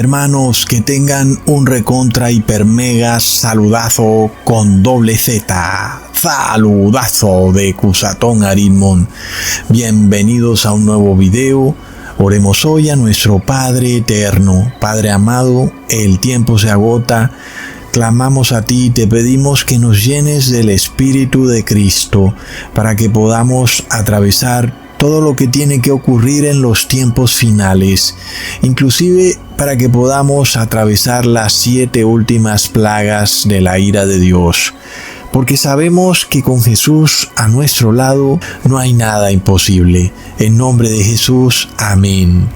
hermanos, que tengan un recontra hiper mega saludazo con doble Z. Saludazo de Cusatón Arimón. Bienvenidos a un nuevo video. Oremos hoy a nuestro Padre eterno. Padre amado, el tiempo se agota. Clamamos a ti y te pedimos que nos llenes del Espíritu de Cristo para que podamos atravesar todo lo que tiene que ocurrir en los tiempos finales, inclusive para que podamos atravesar las 7 últimas plagas de la ira de Dios. Porque sabemos que con Jesús a nuestro lado no hay nada imposible. En nombre de Jesús, amén.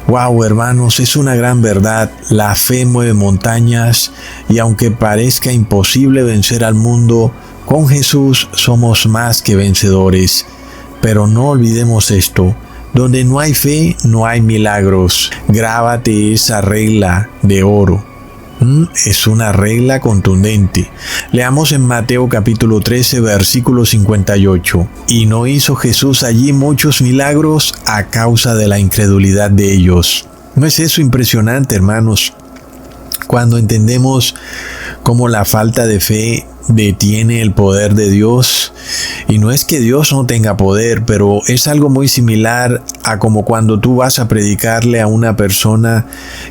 Wow, hermanos, es una gran verdad. La fe mueve montañas y aunque parezca imposible vencer al mundo, con Jesús somos más que vencedores. Pero no olvidemos esto. Donde no hay fe, no hay milagros. Grábate esa regla de oro. Es una regla contundente. Leamos en Mateo capítulo 13, versículo 58. Y no hizo Jesús allí muchos milagros a causa de la incredulidad de ellos. ¿No es eso impresionante, hermanos? Cuando entendemos cómo la falta de fe detiene el poder de Dios. Y no es que Dios no tenga poder, pero es algo muy similar a como cuando tú vas a predicarle a una persona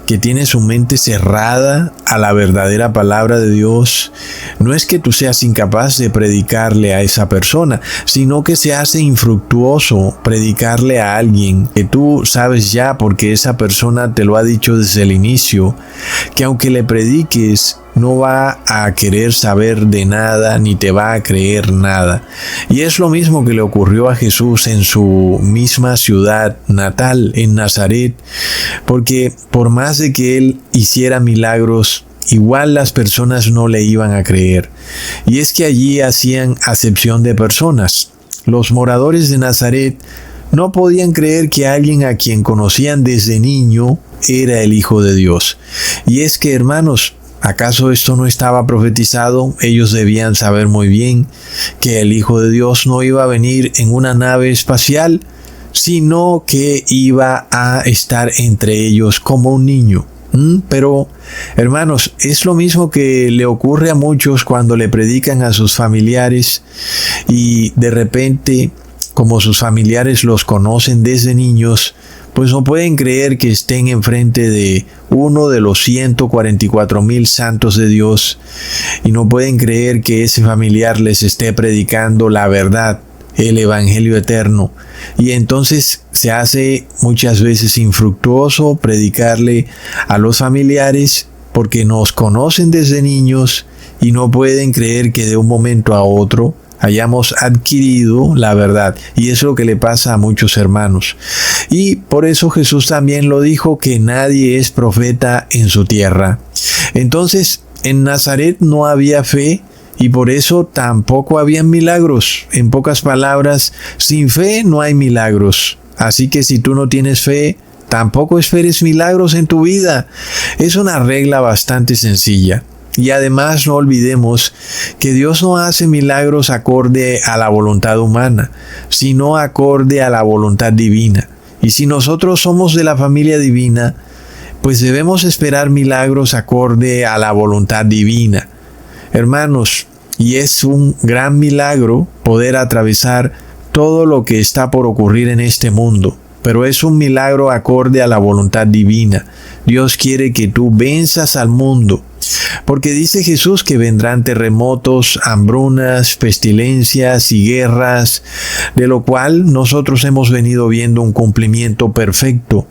que tiene su mente cerrada a la verdadera palabra de Dios. No es que tú seas incapaz de predicarle a esa persona, sino que se hace infructuoso predicarle a alguien que tú sabes ya, porque esa persona te lo ha dicho desde el inicio, que aunque le prediques, no va a querer saber de nada ni te va a creer nada. Y es lo mismo que le ocurrió a Jesús en su misma ciudad natal, en Nazaret, porque por más de que él hiciera milagros, igual las personas no le iban a creer. Y es que allí hacían acepción de personas. Los moradores de Nazaret no podían creer que alguien a quien conocían desde niño era el Hijo de Dios. Y es que, hermanos, ¿acaso esto no estaba profetizado? Ellos debían saber muy bien que el Hijo de Dios no iba a venir en una nave espacial, sino que iba a estar entre ellos como un niño. Pero, hermanos, es lo mismo que le ocurre a muchos cuando le predican a sus familiares y de repente, como sus familiares los conocen desde niños, pues no pueden creer que estén enfrente de uno de los 144,000 santos de Dios y no pueden creer que ese familiar les esté predicando la verdad, el evangelio eterno. Y entonces se hace muchas veces infructuoso predicarle a los familiares porque nos conocen desde niños y no pueden creer que de un momento a otro hayamos adquirido la verdad. Y eso es lo que le pasa a muchos hermanos. Y por eso Jesús también lo dijo, que nadie es profeta en su tierra. Entonces, en Nazaret no había fe y por eso tampoco había milagros. En pocas palabras, sin fe no hay milagros. Así que si tú no tienes fe, tampoco esperes milagros en tu vida. Es una regla bastante sencilla. Y además no olvidemos que Dios no hace milagros acorde a la voluntad humana, sino acorde a la voluntad divina. Y si nosotros somos de la familia divina, pues debemos esperar milagros acorde a la voluntad divina. Hermanos, y es un gran milagro poder atravesar todo lo que está por ocurrir en este mundo. Pero es un milagro acorde a la voluntad divina. Dios quiere que tú venzas al mundo. Porque dice Jesús que vendrán terremotos, hambrunas, pestilencias y guerras, de lo cual nosotros hemos venido viendo un cumplimiento perfecto.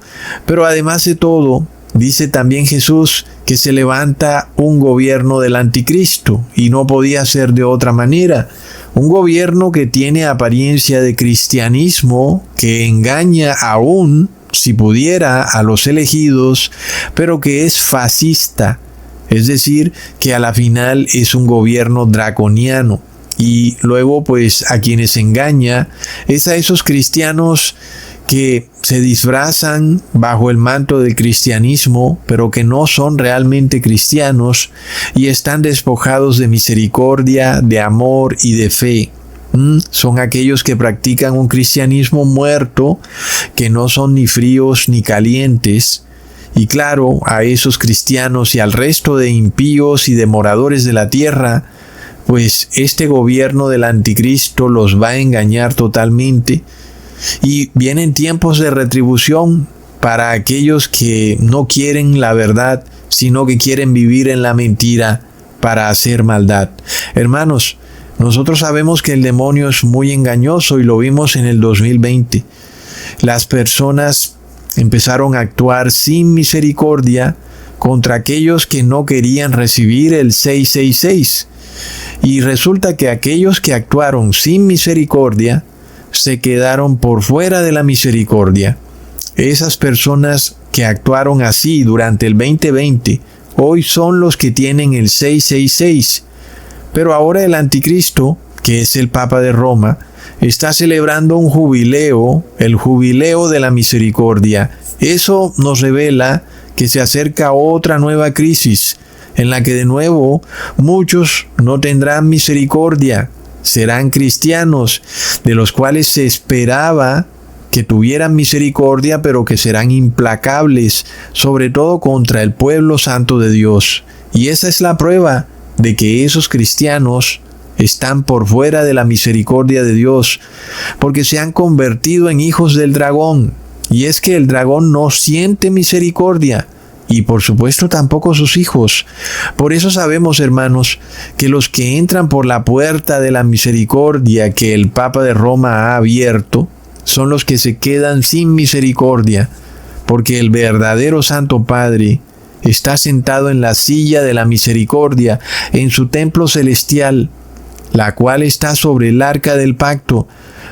Pero además de todo, dice también Jesús que se levanta un gobierno del anticristo y no podía ser de otra manera. Un gobierno que tiene apariencia de cristianismo, que engaña aún, si pudiera, a los elegidos, pero que es fascista. Es decir, que a la final es un gobierno draconiano. Y luego, pues, a quienes engaña es a esos cristianos que se disfrazan bajo el manto del cristianismo, pero que no son realmente cristianos y están despojados de misericordia, de amor y de fe. Son aquellos que practican un cristianismo muerto, que no son ni fríos ni calientes, Y claro, a esos cristianos y al resto de impíos y de moradores de la tierra, pues este gobierno del anticristo los va a engañar totalmente. Y vienen tiempos de retribución para aquellos que no quieren la verdad, sino que quieren vivir en la mentira para hacer maldad. Hermanos, nosotros sabemos que el demonio es muy engañoso y lo vimos en el 2020. Las personas empezaron a actuar sin misericordia contra aquellos que no querían recibir el 666. Y resulta que aquellos que actuaron sin misericordia se quedaron por fuera de la misericordia. Esas personas que actuaron así durante el 2020, hoy son los que tienen el 666. Pero ahora el anticristo, que es el Papa de Roma, está celebrando un jubileo, el jubileo de la misericordia. Eso nos revela que se acerca otra nueva crisis, en la que de nuevo muchos no tendrán misericordia, serán cristianos, de los cuales se esperaba que tuvieran misericordia, pero que serán implacables, sobre todo contra el pueblo santo de Dios. Y esa es la prueba de que esos cristianos están por fuera de la misericordia de Dios, porque se han convertido en hijos del dragón. Y es que el dragón no siente misericordia, y por supuesto tampoco sus hijos. Por eso sabemos, hermanos, que los que entran por la puerta de la misericordia que el Papa de Roma ha abierto, son los que se quedan sin misericordia, porque el verdadero Santo Padre está sentado en la silla de la misericordia, en su templo celestial, la cual está sobre el arca del pacto,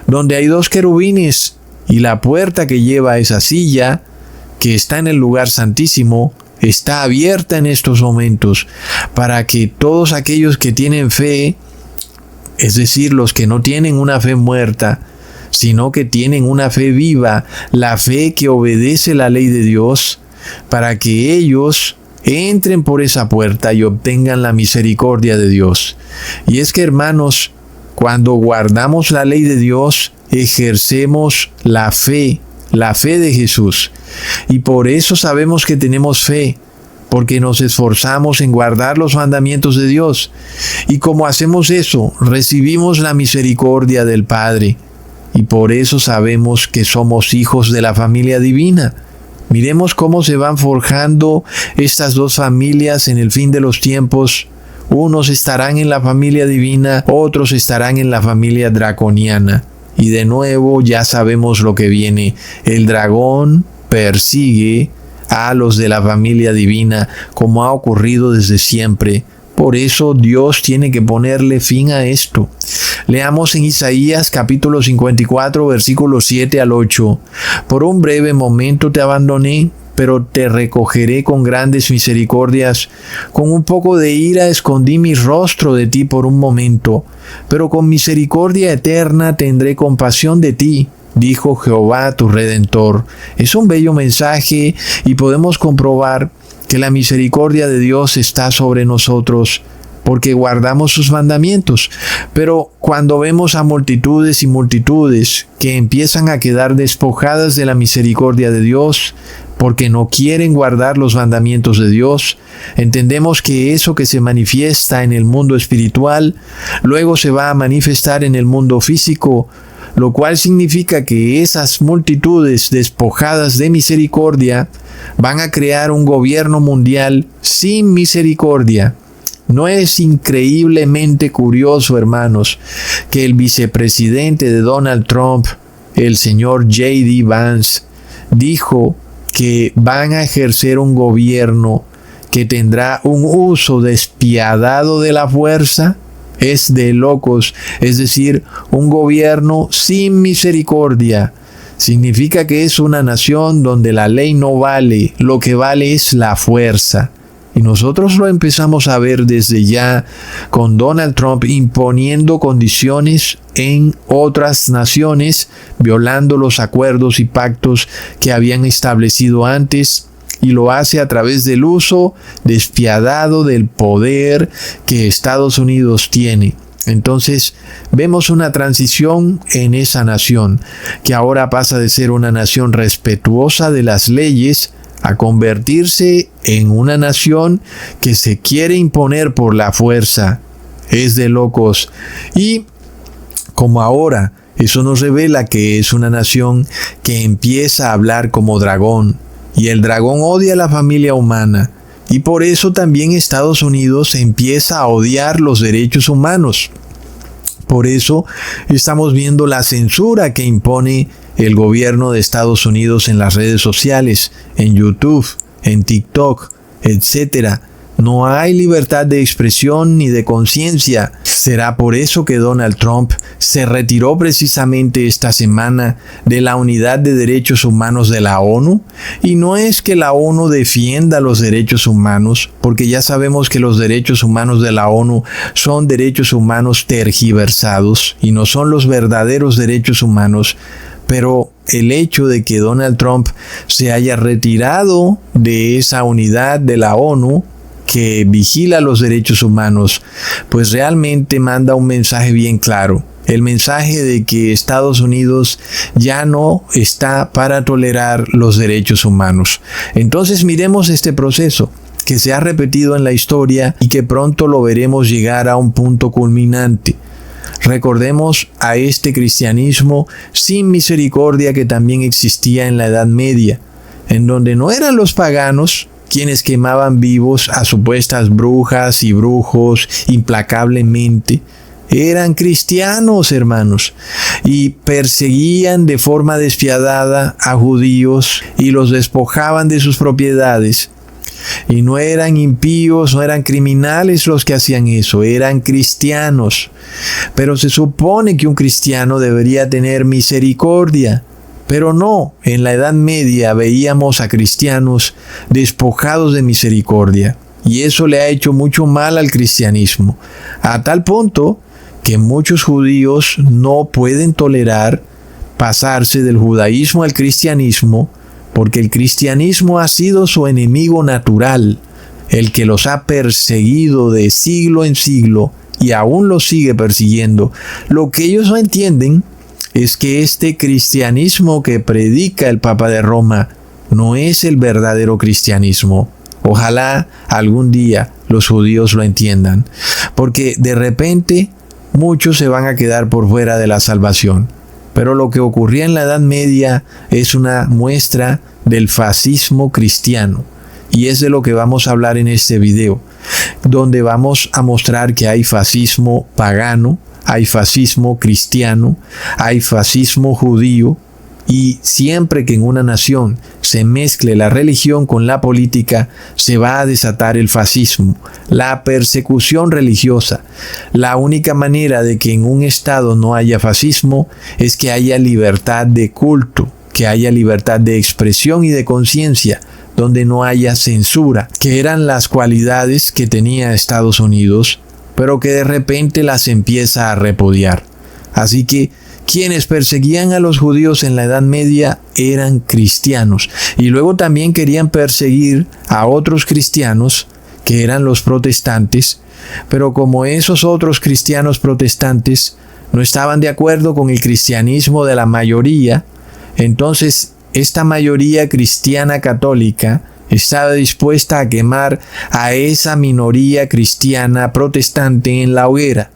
donde hay 2 querubines, y la puerta que lleva a esa silla, que está en el lugar santísimo, está abierta en estos momentos, para que todos aquellos que tienen fe, es decir, los que no tienen una fe muerta, sino que tienen una fe viva, la fe que obedece la ley de Dios, para que ellos entren por esa puerta y obtengan la misericordia de Dios. Y es que, hermanos, cuando guardamos la ley de Dios, ejercemos la fe de Jesús. Y por eso sabemos que tenemos fe, porque nos esforzamos en guardar los mandamientos de Dios. Y como hacemos eso, recibimos la misericordia del Padre. Y por eso sabemos que somos hijos de la familia divina. Miremos cómo se van forjando estas 2 familias en el fin de los tiempos. Unos estarán en la familia divina, otros estarán en la familia draconiana. Y de nuevo ya sabemos lo que viene. El dragón persigue a los de la familia divina, como ha ocurrido desde siempre. Por eso Dios tiene que ponerle fin a esto. Leamos en Isaías capítulo 54, versículos 7 al 8. Por un breve momento te abandoné, pero te recogeré con grandes misericordias. Con un poco de ira escondí mi rostro de ti por un momento, pero con misericordia eterna tendré compasión de ti, dijo Jehová tu Redentor. Es un bello mensaje y podemos comprobar que la misericordia de Dios está sobre nosotros, porque guardamos sus mandamientos. Pero cuando vemos a multitudes y multitudes que empiezan a quedar despojadas de la misericordia de Dios, porque no quieren guardar los mandamientos de Dios, entendemos que eso que se manifiesta en el mundo espiritual, luego se va a manifestar en el mundo físico, lo cual significa que esas multitudes despojadas de misericordia van a crear un gobierno mundial sin misericordia. ¿No es increíblemente curioso, hermanos, que el vicepresidente de Donald Trump, el señor J.D. Vance, dijo que van a ejercer un gobierno que tendrá un uso despiadado de la fuerza? Es de locos, es decir, un gobierno sin misericordia. Significa que es una nación donde la ley no vale, lo que vale es la fuerza. Y nosotros lo empezamos a ver desde ya con Donald Trump imponiendo condiciones en otras naciones, violando los acuerdos y pactos que habían establecido antes, y lo hace a través del uso despiadado del poder que Estados Unidos tiene. Entonces vemos una transición en esa nación, que ahora pasa de ser una nación respetuosa de las leyes a convertirse en una nación que se quiere imponer por la fuerza. Es de locos. Y como ahora, eso nos revela que es una nación que empieza a hablar como dragón. Y el dragón odia a la familia humana. Y por eso también Estados Unidos empieza a odiar los derechos humanos. Por eso estamos viendo la censura que impone el gobierno de Estados Unidos en las redes sociales, en YouTube, en TikTok, etc. No hay libertad de expresión ni de conciencia. ¿Será por eso que Donald Trump se retiró precisamente esta semana de la Unidad de Derechos Humanos de la ONU? Y no es que la ONU defienda los derechos humanos, porque ya sabemos que los derechos humanos de la ONU son derechos humanos tergiversados y no son los verdaderos derechos humanos. Pero el hecho de que Donald Trump se haya retirado de esa unidad de la ONU que vigila los derechos humanos, pues realmente manda un mensaje bien claro. El mensaje de que Estados Unidos ya no está para tolerar los derechos humanos. Entonces miremos este proceso que se ha repetido en la historia y que pronto lo veremos llegar a un punto culminante. Recordemos a este cristianismo sin misericordia que también existía en la Edad Media, en donde no eran los paganos quienes quemaban vivos a supuestas brujas y brujos implacablemente. Eran cristianos, hermanos, y perseguían de forma despiadada a judíos y los despojaban de sus propiedades. Y no eran impíos, no eran criminales los que hacían eso, eran cristianos. Pero se supone que un cristiano debería tener misericordia. Pero no, en la Edad Media veíamos a cristianos despojados de misericordia. Y eso le ha hecho mucho mal al cristianismo. A tal punto que muchos judíos no pueden tolerar pasarse del judaísmo al cristianismo, porque el cristianismo ha sido su enemigo natural, el que los ha perseguido de siglo en siglo y aún los sigue persiguiendo. Lo que ellos no entienden es que este cristianismo que predica el Papa de Roma no es el verdadero cristianismo. Ojalá algún día los judíos lo entiendan, porque de repente muchos se van a quedar por fuera de la salvación. Pero lo que ocurría en la Edad Media es una muestra del fascismo cristiano. Y es de lo que vamos a hablar en este video, donde vamos a mostrar que hay fascismo pagano, hay fascismo cristiano, hay fascismo judío, y siempre que en una nación se mezcle la religión con la política, se va a desatar el fascismo, la persecución religiosa. La única manera de que en un estado no haya fascismo es que haya libertad de culto, que haya libertad de expresión y de conciencia, donde no haya censura, que eran las cualidades que tenía Estados Unidos, pero que de repente las empieza a repudiar. Así que quienes perseguían a los judíos en la Edad Media eran cristianos, y luego también querían perseguir a otros cristianos que eran los protestantes, pero como esos otros cristianos protestantes no estaban de acuerdo con el cristianismo de la mayoría, entonces esta mayoría cristiana católica estaba dispuesta a quemar a esa minoría cristiana protestante en la hoguera.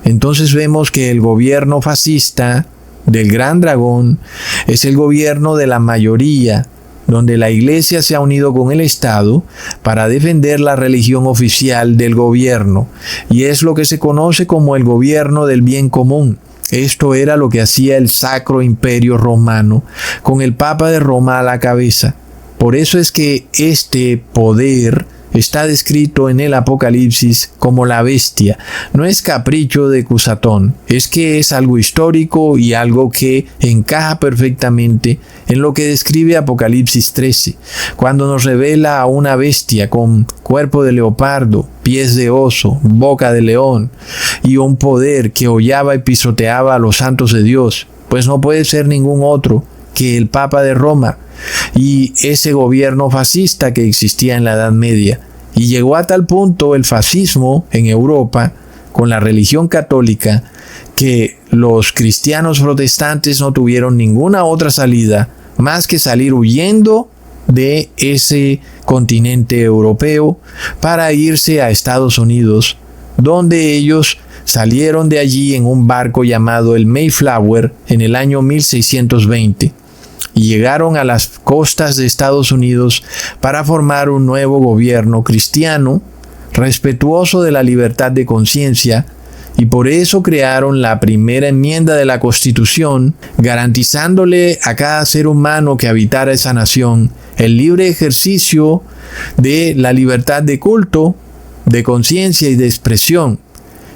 Entonces vemos que el gobierno fascista del Gran Dragón es el gobierno de la mayoría, donde la Iglesia se ha unido con el Estado para defender la religión oficial del gobierno, y es lo que se conoce como el gobierno del bien común. Esto era lo que hacía el Sacro Imperio Romano, con el Papa de Roma a la cabeza. Por eso es que este poder está descrito en el Apocalipsis como la bestia. No es capricho de Cusatón, es que es algo histórico y algo que encaja perfectamente en lo que describe Apocalipsis 13, cuando nos revela a una bestia con cuerpo de leopardo, pies de oso, boca de león y un poder que hollaba y pisoteaba a los santos de Dios, pues no puede ser ningún otro que el Papa de Roma y ese gobierno fascista que existía en la Edad Media. Y llegó a tal punto el fascismo en Europa con la religión católica que los cristianos protestantes no tuvieron ninguna otra salida más que salir huyendo de ese continente europeo para irse a Estados Unidos, donde ellos salieron de allí en un barco llamado el Mayflower en el año 1620 y llegaron a las costas de Estados Unidos para formar un nuevo gobierno cristiano, respetuoso de la libertad de conciencia, y por eso crearon la primera enmienda de la Constitución, garantizándole a cada ser humano que habitara esa nación el libre ejercicio de la libertad de culto, de conciencia y de expresión.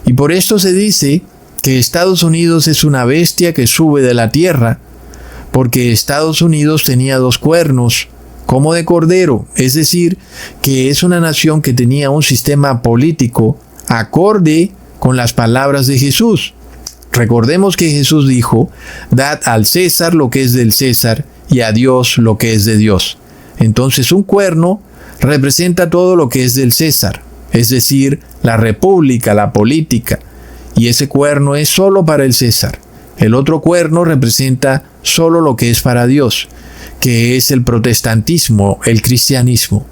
Y por esto se dice que Estados Unidos es una bestia que sube de la tierra, porque Estados Unidos tenía 2 cuernos, como de cordero, es decir, que es una nación que tenía un sistema político acorde con las palabras de Jesús. Recordemos que Jesús dijo: dad al César lo que es del César y a Dios lo que es de Dios. Entonces un cuerno representa todo lo que es del César, es decir, la república, la política, y ese cuerno es solo para el César. El otro cuerno representa solo lo que es para Dios, que es el protestantismo, el cristianismo.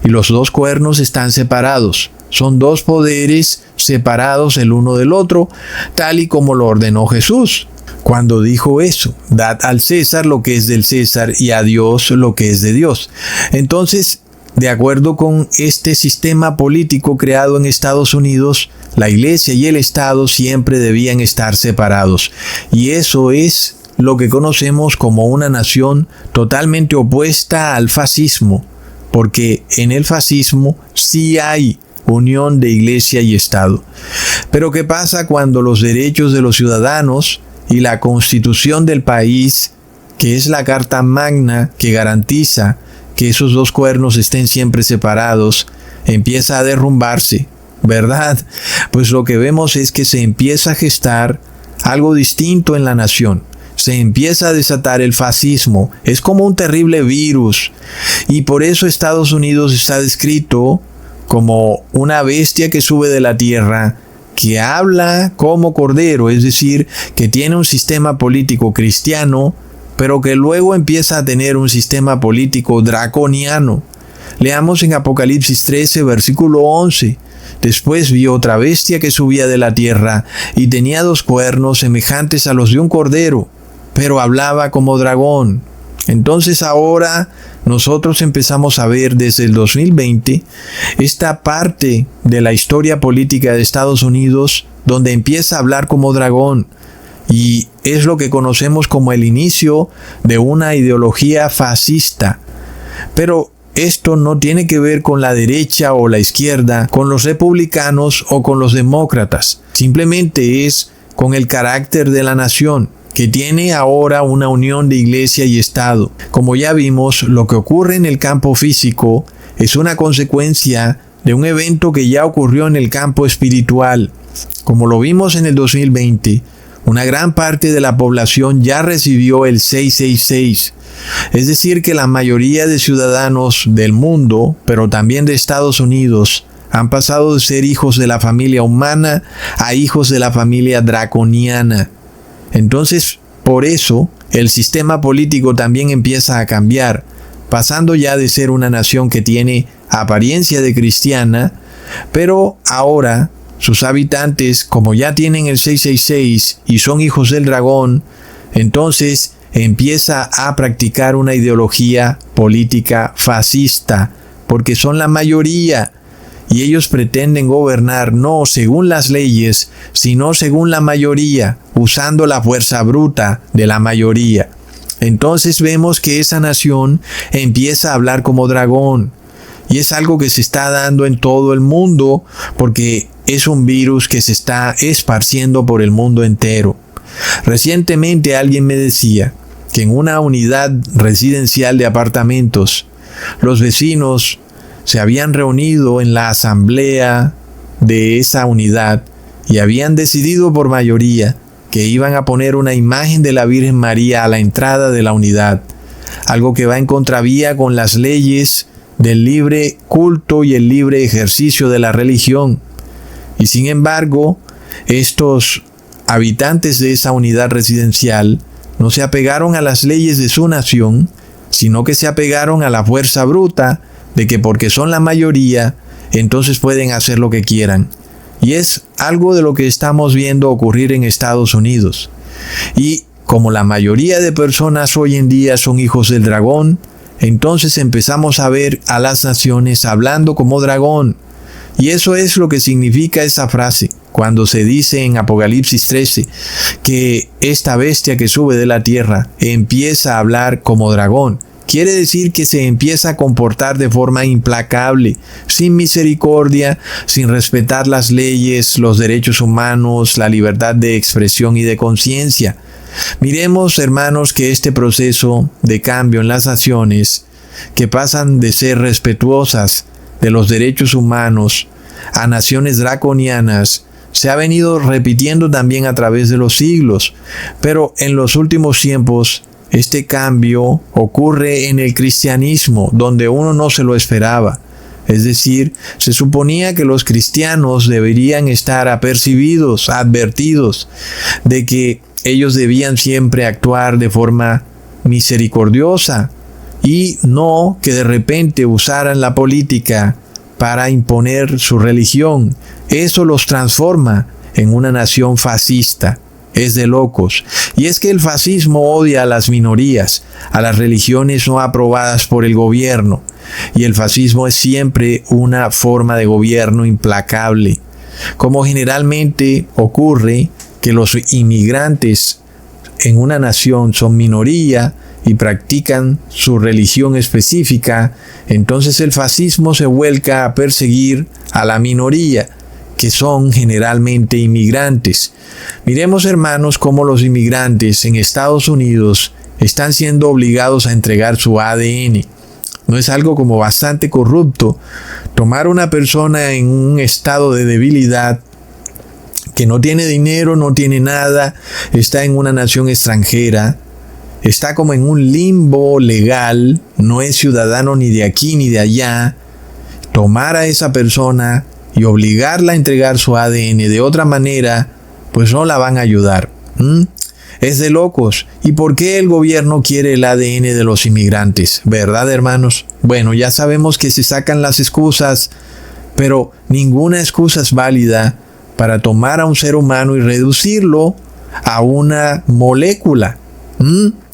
Y los 2 cuernos están separados. Son 2 poderes separados el uno del otro, tal y como lo ordenó Jesús cuando dijo eso: dad al César lo que es del César y a Dios lo que es de Dios. Entonces, de acuerdo con este sistema político creado en Estados Unidos, la Iglesia y el Estado siempre debían estar separados. Y eso es lo que conocemos como una nación totalmente opuesta al fascismo, porque en el fascismo sí hay unión de Iglesia y Estado. Pero ¿qué pasa cuando los derechos de los ciudadanos y la Constitución del país, que es la Carta Magna que garantiza que esos 2 cuernos estén siempre separados, empieza a derrumbarse, ¿verdad? Pues lo que vemos es que se empieza a gestar algo distinto en la nación. Se empieza a desatar el fascismo. Es como un terrible virus. Y por eso Estados Unidos está descrito como una bestia que sube de la tierra, que habla como cordero, es decir, que tiene un sistema político cristiano, pero que luego empieza a tener un sistema político draconiano. Leamos en Apocalipsis 13, versículo 11. Después vi otra bestia que subía de la tierra, y tenía 2 cuernos semejantes a los de un cordero, pero hablaba como dragón. Entonces ahora nosotros empezamos a ver desde el 2020 esta parte de la historia política de Estados Unidos donde empieza a hablar como dragón, y es lo que conocemos como el inicio de una ideología fascista. Pero esto no tiene que ver con la derecha o la izquierda, con los republicanos o con los demócratas. Simplemente es con el carácter de la nación, que tiene ahora una unión de Iglesia y Estado. Como ya vimos, lo que ocurre en el campo físico es una consecuencia de un evento que ya ocurrió en el campo espiritual. Como lo vimos en el 2020, una gran parte de la población ya recibió el 666. Es decir, que la mayoría de ciudadanos del mundo, pero también de Estados Unidos, han pasado de ser hijos de la familia humana a hijos de la familia draconiana. Entonces, por eso, el sistema político también empieza a cambiar, pasando ya de ser una nación que tiene apariencia de cristiana, pero ahora sus habitantes, como ya tienen el 666 y son hijos del dragón, entonces empieza a practicar una ideología política fascista, porque son la mayoría. Y ellos pretenden gobernar no según las leyes, sino según la mayoría, usando la fuerza bruta de la mayoría. Entonces vemos que esa nación empieza a hablar como dragón. Y es algo que se está dando en todo el mundo, porque es un virus que se está esparciendo por el mundo entero. Recientemente alguien me decía que en una unidad residencial de apartamentos, los vecinos se habían reunido en la asamblea de esa unidad y habían decidido por mayoría que iban a poner una imagen de la Virgen María a la entrada de la unidad, algo que va en contravía con las leyes del libre culto y el libre ejercicio de la religión. Y sin embargo, estos habitantes de esa unidad residencial no se apegaron a las leyes de su nación, sino que se apegaron a la fuerza bruta de que porque son la mayoría, entonces pueden hacer lo que quieran. Y es algo de lo que estamos viendo ocurrir en Estados Unidos. Y como la mayoría de personas hoy en día son hijos del dragón, entonces empezamos a ver a las naciones hablando como dragón. Y eso es lo que significa esa frase, cuando se dice en Apocalipsis 13 que esta bestia que sube de la tierra empieza a hablar como dragón. Quiere decir que se empieza a comportar de forma implacable, sin misericordia, sin respetar las leyes, los derechos humanos, la libertad de expresión y de conciencia. Miremos, hermanos, que este proceso de cambio en las naciones, que pasan de ser respetuosas de los derechos humanos a naciones draconianas, se ha venido repitiendo también a través de los siglos, pero en los últimos tiempos este cambio ocurre en el cristianismo, donde uno no se lo esperaba. Es decir, se suponía que los cristianos deberían estar apercibidos, advertidos, de que ellos debían siempre actuar de forma misericordiosa y no que de repente usaran la política para imponer su religión. Eso los transforma en una nación fascista. Es de locos. Y es que el fascismo odia a las minorías, a las religiones no aprobadas por el gobierno. Y el fascismo es siempre una forma de gobierno implacable. Como generalmente ocurre que los inmigrantes en una nación son minoría y practican su religión específica, entonces el fascismo se vuelca a perseguir a la minoría, que son generalmente inmigrantes. Miremos, hermanos, cómo los inmigrantes en Estados Unidos están siendo obligados a entregar su ADN. ¿No es algo como bastante corrupto tomar una persona en un estado de debilidad, que no tiene dinero, no tiene nada, está en una nación extranjera, está como en un limbo legal, no es ciudadano ni de aquí ni de allá, tomar a esa persona y obligarla a entregar su ADN? De otra manera, pues no la van a ayudar. Es de locos. ¿Y por qué el gobierno quiere el ADN de los inmigrantes? ¿Verdad, hermanos? Bueno, ya sabemos que se sacan las excusas, pero ninguna excusa es válida para tomar a un ser humano y reducirlo a una molécula.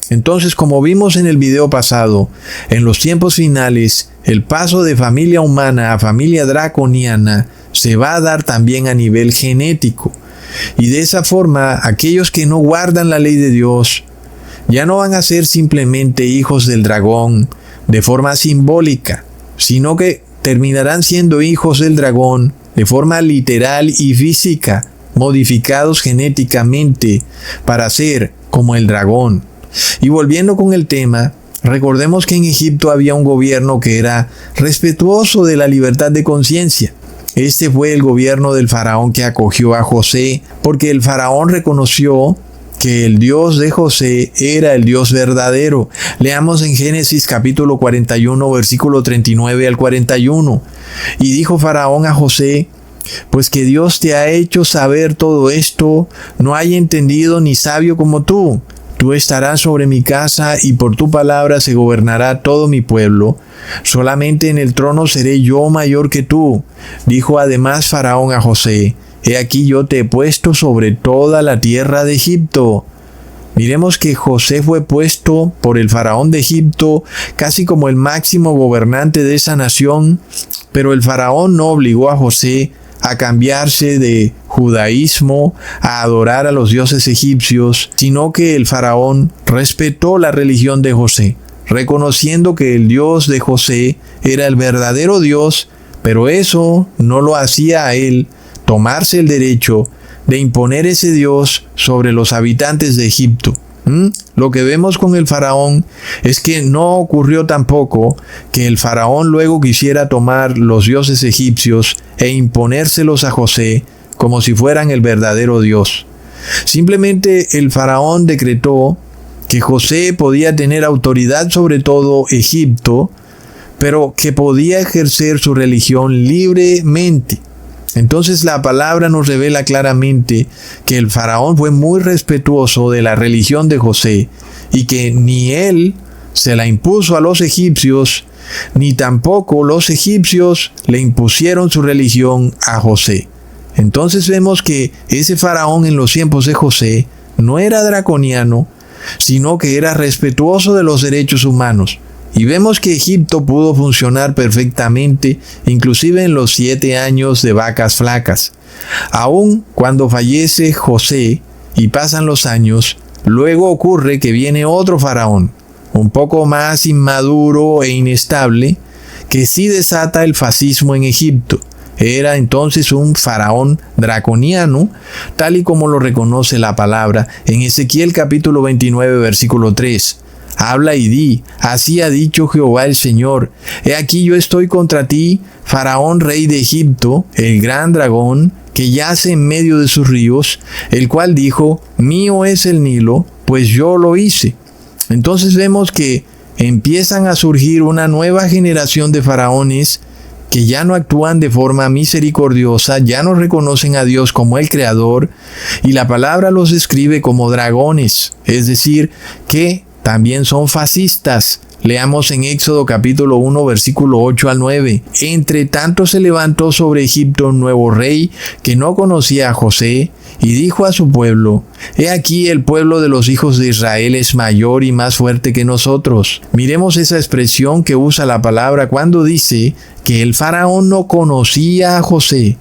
Entonces, como vimos en el video pasado, en los tiempos finales, el paso de familia humana a familia draconiana se va a dar también a nivel genético. Y de esa forma, aquellos que no guardan la ley de Dios ya no van a ser simplemente hijos del dragón de forma simbólica, sino que terminarán siendo hijos del dragón de forma literal y física, modificados genéticamente para ser como el dragón. Y volviendo con el tema, recordemos que en Egipto había un gobierno que era respetuoso de la libertad de conciencia. Este fue el gobierno del faraón que acogió a José, porque el faraón reconoció que el Dios de José era el Dios verdadero. Leamos en Génesis capítulo 41, versículo 39 al 41. Y dijo Faraón a José: pues que Dios te ha hecho saber todo esto, no hay entendido ni sabio como tú. Tú estarás sobre mi casa y por tu palabra se gobernará todo mi pueblo. Solamente en el trono seré yo mayor que tú. Dijo además Faraón a José: he aquí yo te he puesto sobre toda la tierra de Egipto. Miremos que José fue puesto por el faraón de Egipto casi como el máximo gobernante de esa nación, pero el faraón no obligó a José a cambiarse de judaísmo, a adorar a los dioses egipcios, sino que el faraón respetó la religión de José, reconociendo que el Dios de José era el verdadero Dios, pero eso no lo hacía a él tomarse el derecho de imponer ese Dios sobre los habitantes de Egipto. Lo que vemos con el faraón es que no ocurrió tampoco que el faraón luego quisiera tomar los dioses egipcios e imponérselos a José como si fueran el verdadero Dios. Simplemente el faraón decretó que José podía tener autoridad sobre todo Egipto, pero que podía ejercer su religión libremente. Entonces la palabra nos revela claramente que el faraón fue muy respetuoso de la religión de José y que ni él se la impuso a los egipcios, ni tampoco los egipcios le impusieron su religión a José. Entonces vemos que ese faraón en los tiempos de José no era draconiano, sino que era respetuoso de los derechos humanos. Y vemos que Egipto pudo funcionar perfectamente, inclusive en los 7 años de vacas flacas. Aun cuando fallece José y pasan los años, luego ocurre que viene otro faraón, un poco más inmaduro e inestable, que sí desata el fascismo en Egipto. Era entonces un faraón draconiano, tal y como lo reconoce la palabra en Ezequiel capítulo 29, versículo 3. Habla y di, así ha dicho Jehová el Señor, he aquí yo estoy contra ti, faraón rey de Egipto, el gran dragón, que yace en medio de sus ríos, el cual dijo, mío es el Nilo, pues yo lo hice. Entonces vemos que empiezan a surgir una nueva generación de faraones que ya no actúan de forma misericordiosa, ya no reconocen a Dios como el Creador, y la palabra los describe como dragones, es decir, que también son fascistas. Leamos en Éxodo capítulo 1, versículo 8 al 9. Entre tanto se levantó sobre Egipto un nuevo rey que no conocía a José, y dijo a su pueblo, he aquí el pueblo de los hijos de Israel es mayor y más fuerte que nosotros. Miremos esa expresión que usa la palabra cuando dice que el faraón no conocía a José,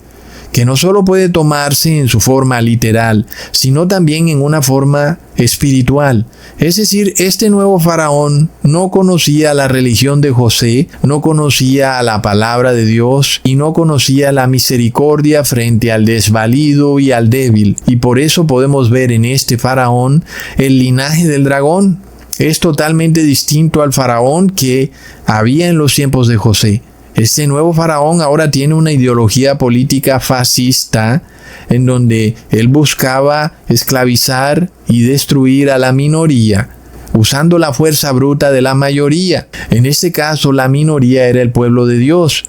que no solo puede tomarse en su forma literal, sino también en una forma espiritual. Es decir, este nuevo faraón no conocía la religión de José, no conocía la palabra de Dios y no conocía la misericordia frente al desvalido y al débil. Y por eso podemos ver en este faraón el linaje del dragón. Es totalmente distinto al faraón que había en los tiempos de José. Este nuevo faraón ahora tiene una ideología política fascista en donde él buscaba esclavizar y destruir a la minoría, usando la fuerza bruta de la mayoría. En este caso, la minoría era el pueblo de Dios,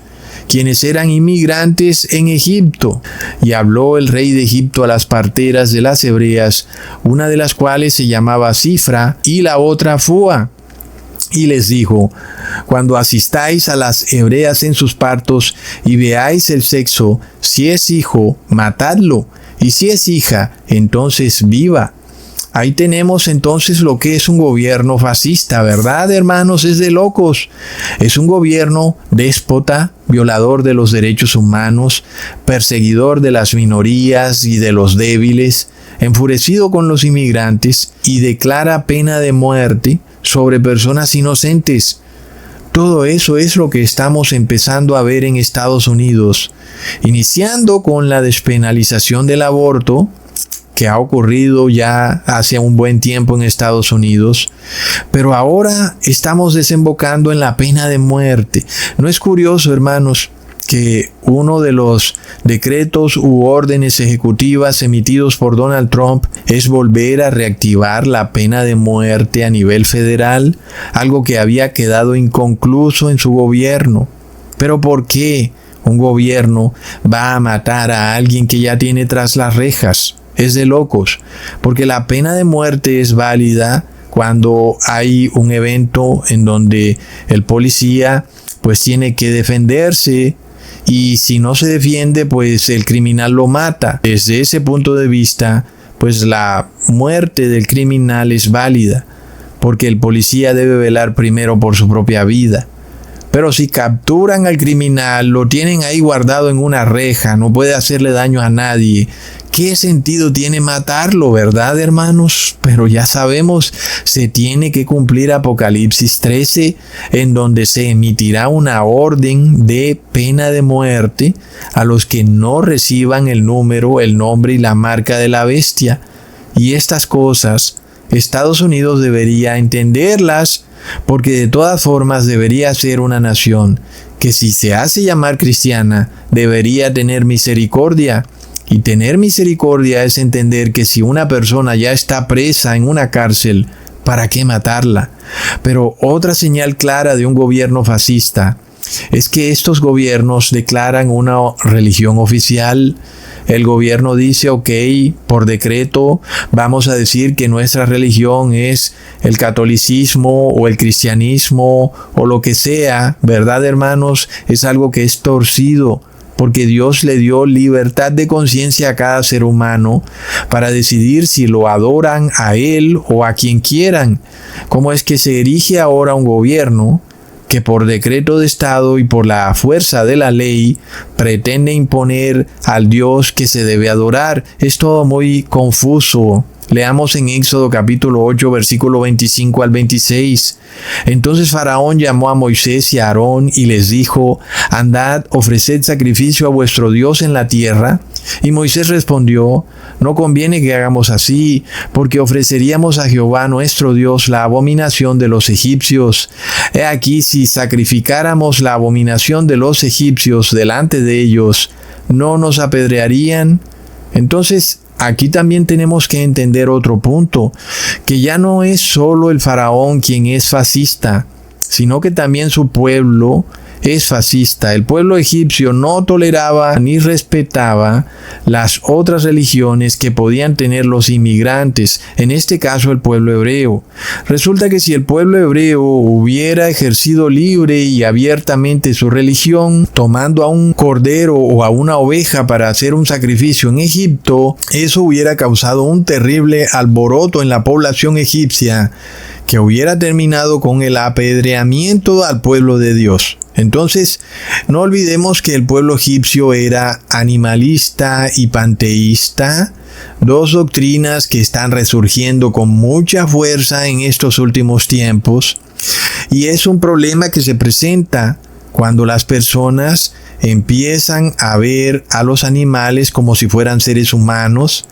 quienes eran inmigrantes en Egipto. Y habló el rey de Egipto a las parteras de las hebreas, una de las cuales se llamaba Cifra y la otra Fua. Y les dijo, cuando asistáis a las hebreas en sus partos y veáis el sexo, si es hijo, matadlo, y si es hija, entonces viva. Ahí tenemos entonces lo que es un gobierno fascista, ¿verdad, hermanos? Es de locos. Es un gobierno déspota, violador de los derechos humanos, perseguidor de las minorías y de los débiles, enfurecido con los inmigrantes y declara pena de muerte sobre personas inocentes. Todo eso es lo que estamos empezando a ver en Estados Unidos, iniciando con la despenalización del aborto, que ha ocurrido ya hace un buen tiempo en Estados Unidos, pero ahora estamos desembocando en la pena de muerte. ¿No es curioso, hermanos, que uno de los decretos u órdenes ejecutivas emitidos por Donald Trump es volver a reactivar la pena de muerte a nivel federal, algo que había quedado inconcluso en su gobierno? ¿Pero por qué un gobierno va a matar a alguien que ya tiene tras las rejas? Es de locos, porque la pena de muerte es válida cuando hay un evento en donde el policía pues tiene que defenderse, y si no se defiende, pues el criminal lo mata. Desde ese punto de vista, pues la muerte del criminal es válida, porque el policía debe velar primero por su propia vida. Pero si capturan al criminal, lo tienen ahí guardado en una reja, no puede hacerle daño a nadie. ¿Qué sentido tiene matarlo, verdad, hermanos? Pero ya sabemos, se tiene que cumplir Apocalipsis 13, en donde se emitirá una orden de pena de muerte a los que no reciban el número, el nombre y la marca de la bestia. Y estas cosas, Estados Unidos debería entenderlas, porque de todas formas debería ser una nación que, si se hace llamar cristiana, debería tener misericordia. Y tener misericordia es entender que si una persona ya está presa en una cárcel, ¿para qué matarla? Pero otra señal clara de un gobierno fascista es que estos gobiernos declaran una religión oficial. El gobierno dice, ok, por decreto vamos a decir que nuestra religión es el catolicismo o el cristianismo o lo que sea, ¿verdad, hermanos? Es algo que es torcido, porque Dios le dio libertad de conciencia a cada ser humano para decidir si lo adoran a Él o a quien quieran. ¿Cómo es que se erige ahora un gobierno que por decreto de Estado y por la fuerza de la ley pretende imponer al Dios que se debe adorar? Es todo muy confuso. Leamos en Éxodo capítulo 8, versículo 25 al 26. Entonces Faraón llamó a Moisés y a Aarón y les dijo: andad, ofreced sacrificio a vuestro Dios en la tierra. Y Moisés respondió: no conviene que hagamos así, porque ofreceríamos a Jehová nuestro Dios la abominación de los egipcios. He aquí, si sacrificáramos la abominación de los egipcios delante de ellos, ¿no nos apedrearían? Entonces, aquí también tenemos que entender otro punto, que ya no es solo el faraón quien es fascista, sino que también su pueblo es fascista. El pueblo egipcio no toleraba ni respetaba las otras religiones que podían tener los inmigrantes, en este caso el pueblo hebreo. Resulta que si el pueblo hebreo hubiera ejercido libre y abiertamente su religión, tomando a un cordero o a una oveja para hacer un sacrificio en Egipto, eso hubiera causado un terrible alboroto en la población egipcia, que hubiera terminado con el apedreamiento al pueblo de Dios. Entonces, no olvidemos que el pueblo egipcio era animalista y panteísta, dos doctrinas que están resurgiendo con mucha fuerza en estos últimos tiempos, y es un problema que se presenta cuando las personas empiezan a ver a los animales como si fueran seres humanos,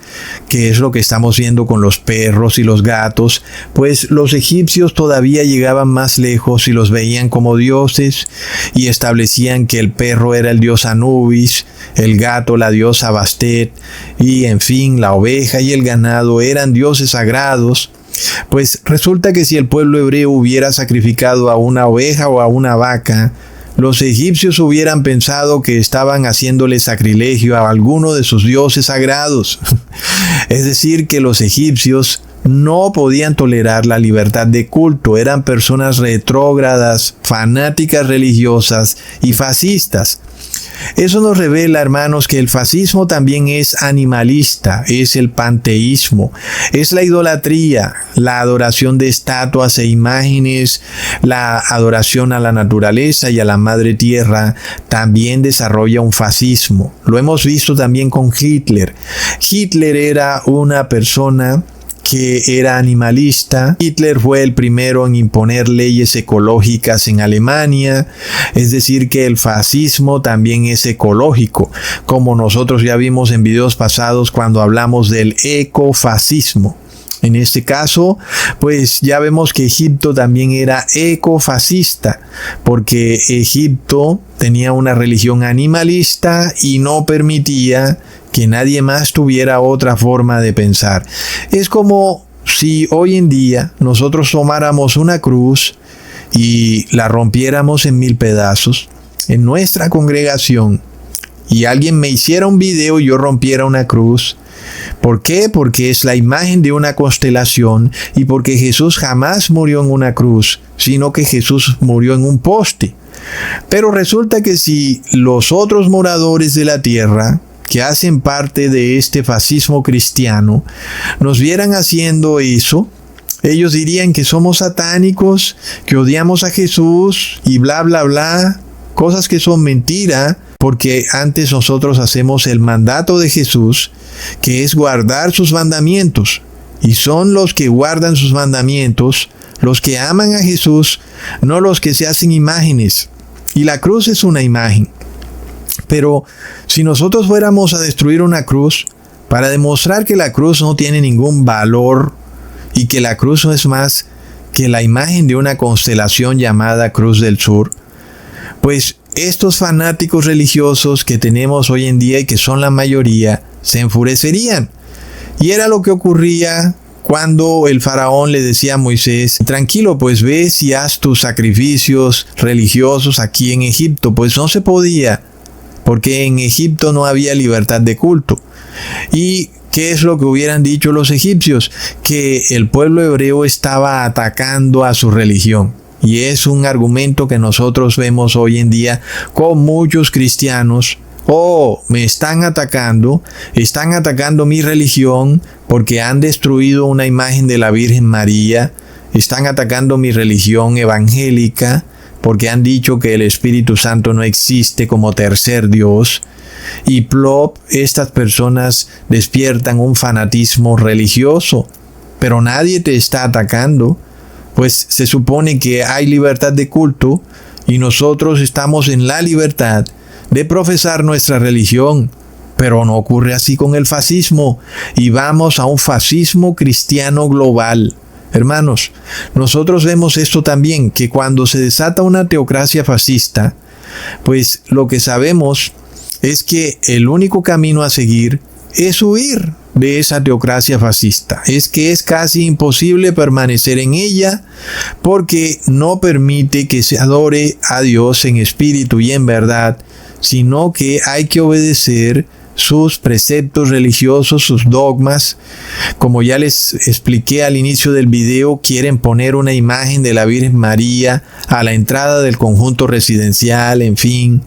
que es lo que estamos viendo con los perros y los gatos. Pues los egipcios todavía llegaban más lejos y los veían como dioses, y establecían que el perro era el dios Anubis, el gato la diosa Bastet, y en fin, la oveja y el ganado eran dioses sagrados. Pues resulta que si el pueblo hebreo hubiera sacrificado a una oveja o a una vaca, los egipcios hubieran pensado que estaban haciéndole sacrilegio a alguno de sus dioses sagrados. Es decir, que los egipcios no podían tolerar la libertad de culto. Eran personas retrógradas, fanáticas religiosas y fascistas. Eso nos revela, hermanos, que el fascismo también es animalista, es el panteísmo, es la idolatría, la adoración de estatuas e imágenes, la adoración a la naturaleza y a la madre tierra. También desarrolla un fascismo. Lo hemos visto también con Hitler. Hitler era una persona que era animalista. Hitler fue el primero en imponer leyes ecológicas en Alemania, es decir que el fascismo también es ecológico, como nosotros ya vimos en videos pasados cuando hablamos del ecofascismo. En este caso, pues ya vemos que Egipto también era ecofascista, porque Egipto tenía una religión animalista y no permitía que nadie más tuviera otra forma de pensar. Es como si hoy en día nosotros tomáramos una cruz y la rompiéramos en 1000 pedazos en nuestra congregación, y alguien me hiciera un video y yo rompiera una cruz. ¿Por qué? Porque es la imagen de una constelación, y porque Jesús jamás murió en una cruz, sino que Jesús murió en un poste. Pero resulta que si los otros moradores de la tierra, que hacen parte de este fascismo cristiano, nos vieran haciendo eso, ellos dirían que somos satánicos, que odiamos a Jesús y bla bla bla, cosas que son mentira, porque antes nosotros hacemos el mandato de Jesús, que es guardar sus mandamientos, y son los que guardan sus mandamientos los que aman a Jesús, no los que se hacen imágenes. Y la cruz es una imagen. Pero si nosotros fuéramos a destruir una cruz para demostrar que la cruz no tiene ningún valor y que la cruz no es más que la imagen de una constelación llamada Cruz del Sur, pues estos fanáticos religiosos que tenemos hoy en día y que son la mayoría, se enfurecerían. Y era lo que ocurría cuando el faraón le decía a Moisés, tranquilo, pues ve y haz tus sacrificios religiosos aquí en Egipto. Pues no se podía, porque en Egipto no había libertad de culto. ¿Y qué es lo que hubieran dicho los egipcios? Que el pueblo hebreo estaba atacando a su religión. Y es un argumento que nosotros vemos hoy en día con muchos cristianos. Me están atacando mi religión porque han destruido una imagen de la Virgen María, están atacando mi religión evangélica porque han dicho que el Espíritu Santo no existe como tercer Dios. Y plop, estas personas despiertan un fanatismo religioso, pero nadie te está atacando, pues se supone que hay libertad de culto y nosotros estamos en la libertad de profesar nuestra religión, pero no ocurre así con el fascismo y vamos a un fascismo cristiano global. Hermanos, nosotros vemos esto también, que cuando se desata una teocracia fascista, pues lo que sabemos es que el único camino a seguir es huir de esa teocracia fascista. Es que es casi imposible permanecer en ella porque no permite que se adore a Dios en espíritu y en verdad, sino que hay que obedecer sus preceptos religiosos, sus dogmas. Como ya les expliqué al inicio del video, quieren poner una imagen de la Virgen María a la entrada del conjunto residencial, en fin.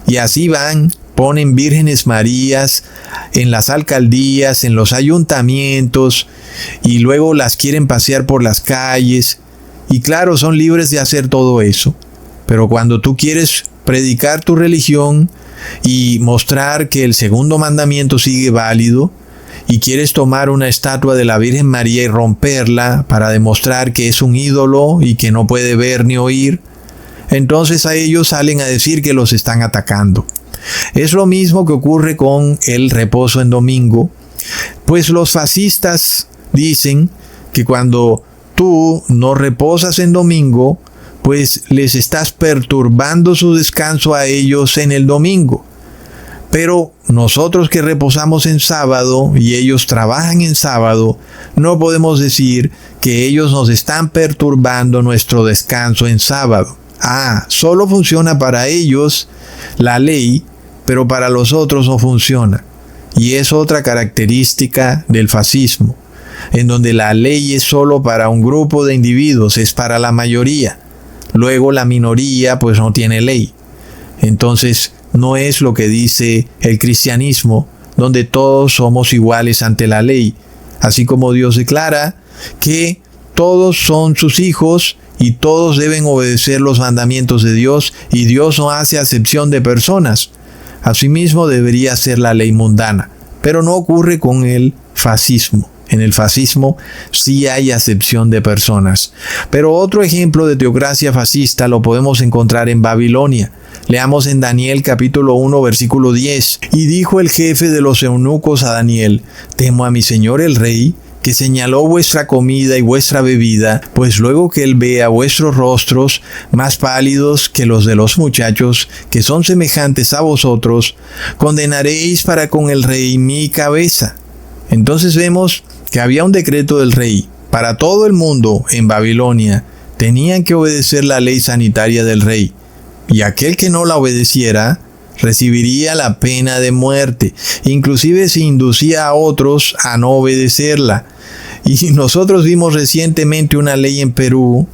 Y así van, ponen vírgenes Marías en las alcaldías, en los ayuntamientos, y luego las quieren pasear por las calles. Y claro, son libres de hacer todo eso. Pero cuando tú quieres predicar tu religión y mostrar que el segundo mandamiento sigue válido, y quieres tomar una estatua de la Virgen María y romperla para demostrar que es un ídolo y que no puede ver ni oír, entonces a ellos salen a decir que los están atacando. Es lo mismo que ocurre con el reposo en domingo, pues los fascistas dicen que cuando tú no reposas en domingo, pues les estás perturbando su descanso a ellos en el domingo. Pero nosotros que reposamos en sábado y ellos trabajan en sábado, no podemos decir que ellos nos están perturbando nuestro descanso en sábado. Solo funciona para ellos la ley, pero para los otros no funciona. Y es otra característica del fascismo, en donde la ley es solo para un grupo de individuos, es para la mayoría. Luego la minoría pues no tiene ley. Entonces no es lo que dice el cristianismo, donde todos somos iguales ante la ley. Así como Dios declara que todos son sus hijos y todos deben obedecer los mandamientos de Dios, y Dios no hace acepción de personas. Asimismo debería ser la ley mundana, pero no ocurre con el fascismo. En el fascismo sí hay acepción de personas. Pero otro ejemplo de teocracia fascista lo podemos encontrar en Babilonia. Leamos en Daniel capítulo 1 versículo 10. Y dijo el jefe de los eunucos a Daniel: temo a mi señor el rey, que señaló vuestra comida y vuestra bebida, pues luego que él vea vuestros rostros más pálidos que los de los muchachos, que son semejantes a vosotros, condenaréis para con el rey mi cabeza. Entonces vemos que había un decreto del rey. Para todo el mundo en Babilonia tenían que obedecer la ley sanitaria del rey, y aquel que no la obedeciera recibiría la pena de muerte. Inclusive se inducía a otros a no obedecerla. Y nosotros vimos recientemente una ley en Perú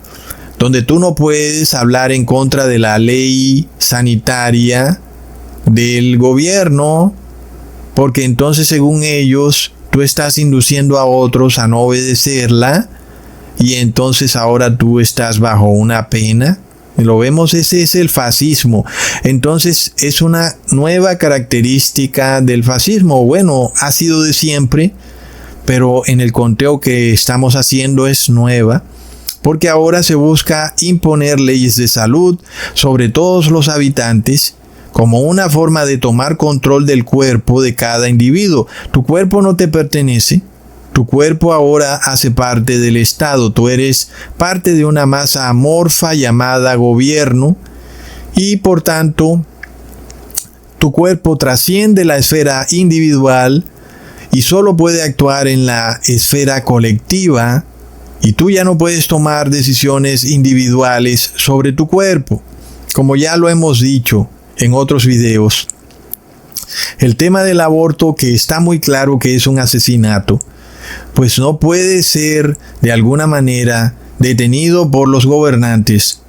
donde tú no puedes hablar en contra de la ley sanitaria del gobierno, porque entonces, según ellos, tú estás induciendo a otros a no obedecerla, y entonces ahora tú estás bajo una pena. Lo vemos, ese es el fascismo. Entonces es una nueva característica del fascismo. Bueno, ha sido de siempre, pero en el conteo que estamos haciendo es nueva, porque ahora se busca imponer leyes de salud sobre todos los habitantes, como una forma de tomar control del cuerpo de cada individuo. Tu cuerpo no te pertenece. Tu cuerpo ahora hace parte del Estado. Tú eres parte de una masa amorfa llamada gobierno, y por tanto tu cuerpo trasciende la esfera individual y solo puede actuar en la esfera colectiva, y tú ya no puedes tomar decisiones individuales sobre tu cuerpo. Como ya lo hemos dicho en otros videos, el tema del aborto, que está muy claro que es un asesinato, pues no puede ser de alguna manera detenido por los gobernantes,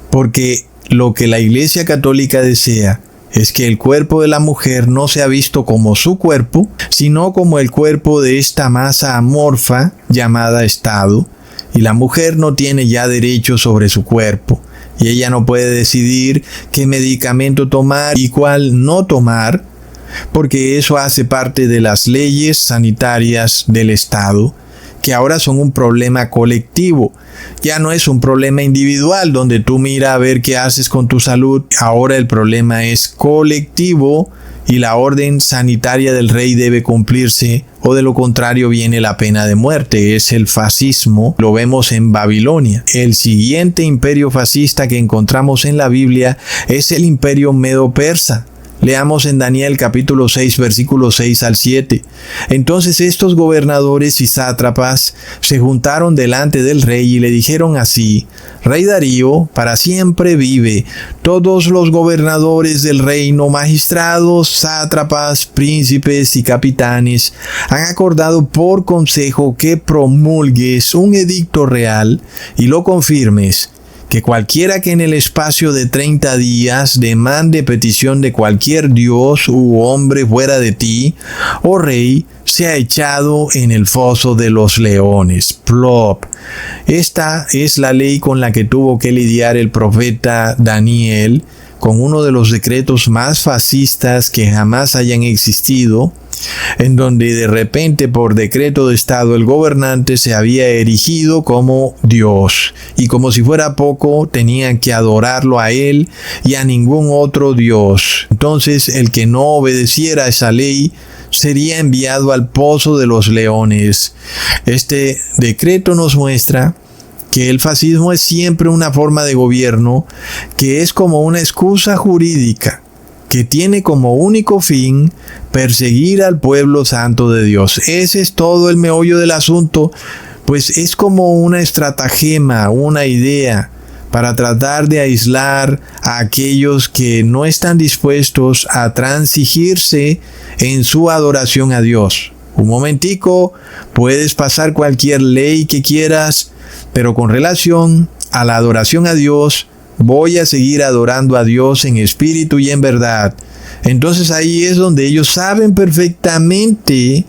porque lo que la Iglesia Católica desea es que el cuerpo de la mujer no sea visto como su cuerpo, sino como el cuerpo de esta masa amorfa llamada Estado, y la mujer no tiene ya derecho sobre su cuerpo, y ella no puede decidir qué medicamento tomar y cuál no tomar, porque eso hace parte de las leyes sanitarias del Estado, que ahora son un problema colectivo. Ya no es un problema individual donde tú mira a ver qué haces con tu salud. Ahora el problema es colectivo y la orden sanitaria del rey debe cumplirse, o de lo contrario viene la pena de muerte. Es el fascismo, lo vemos en Babilonia. El siguiente imperio fascista que encontramos en la Biblia es el imperio medo-persa. Leamos en Daniel capítulo 6, versículos 6 al 7. Entonces estos gobernadores y sátrapas se juntaron delante del rey y le dijeron así: Rey Darío, para siempre vive. Todos los gobernadores del reino, magistrados, sátrapas, príncipes y capitanes, han acordado por consejo que promulgues un edicto real y lo confirmes, que cualquiera que en el espacio de 30 días demande petición de cualquier dios u hombre fuera de ti, oh rey, sea echado en el foso de los leones. Plop. Esta es la ley con la que tuvo que lidiar el profeta Daniel, con uno de los decretos más fascistas que jamás hayan existido, en donde de repente por decreto de Estado el gobernante se había erigido como Dios, y como si fuera poco tenían que adorarlo a él y a ningún otro Dios. Entonces el que no obedeciera a esa ley sería enviado al pozo de los leones. Este decreto nos muestra que el fascismo es siempre una forma de gobierno que es como una excusa jurídica, que tiene como único fin perseguir al pueblo santo de Dios. Ese es todo el meollo del asunto, pues es como una estratagema, una idea para tratar de aislar a aquellos que no están dispuestos a transigirse en su adoración a Dios. Un momentico, puedes pasar cualquier ley que quieras, pero con relación a la adoración a Dios, voy a seguir adorando a Dios en espíritu y en verdad. Entonces ahí es donde ellos saben perfectamente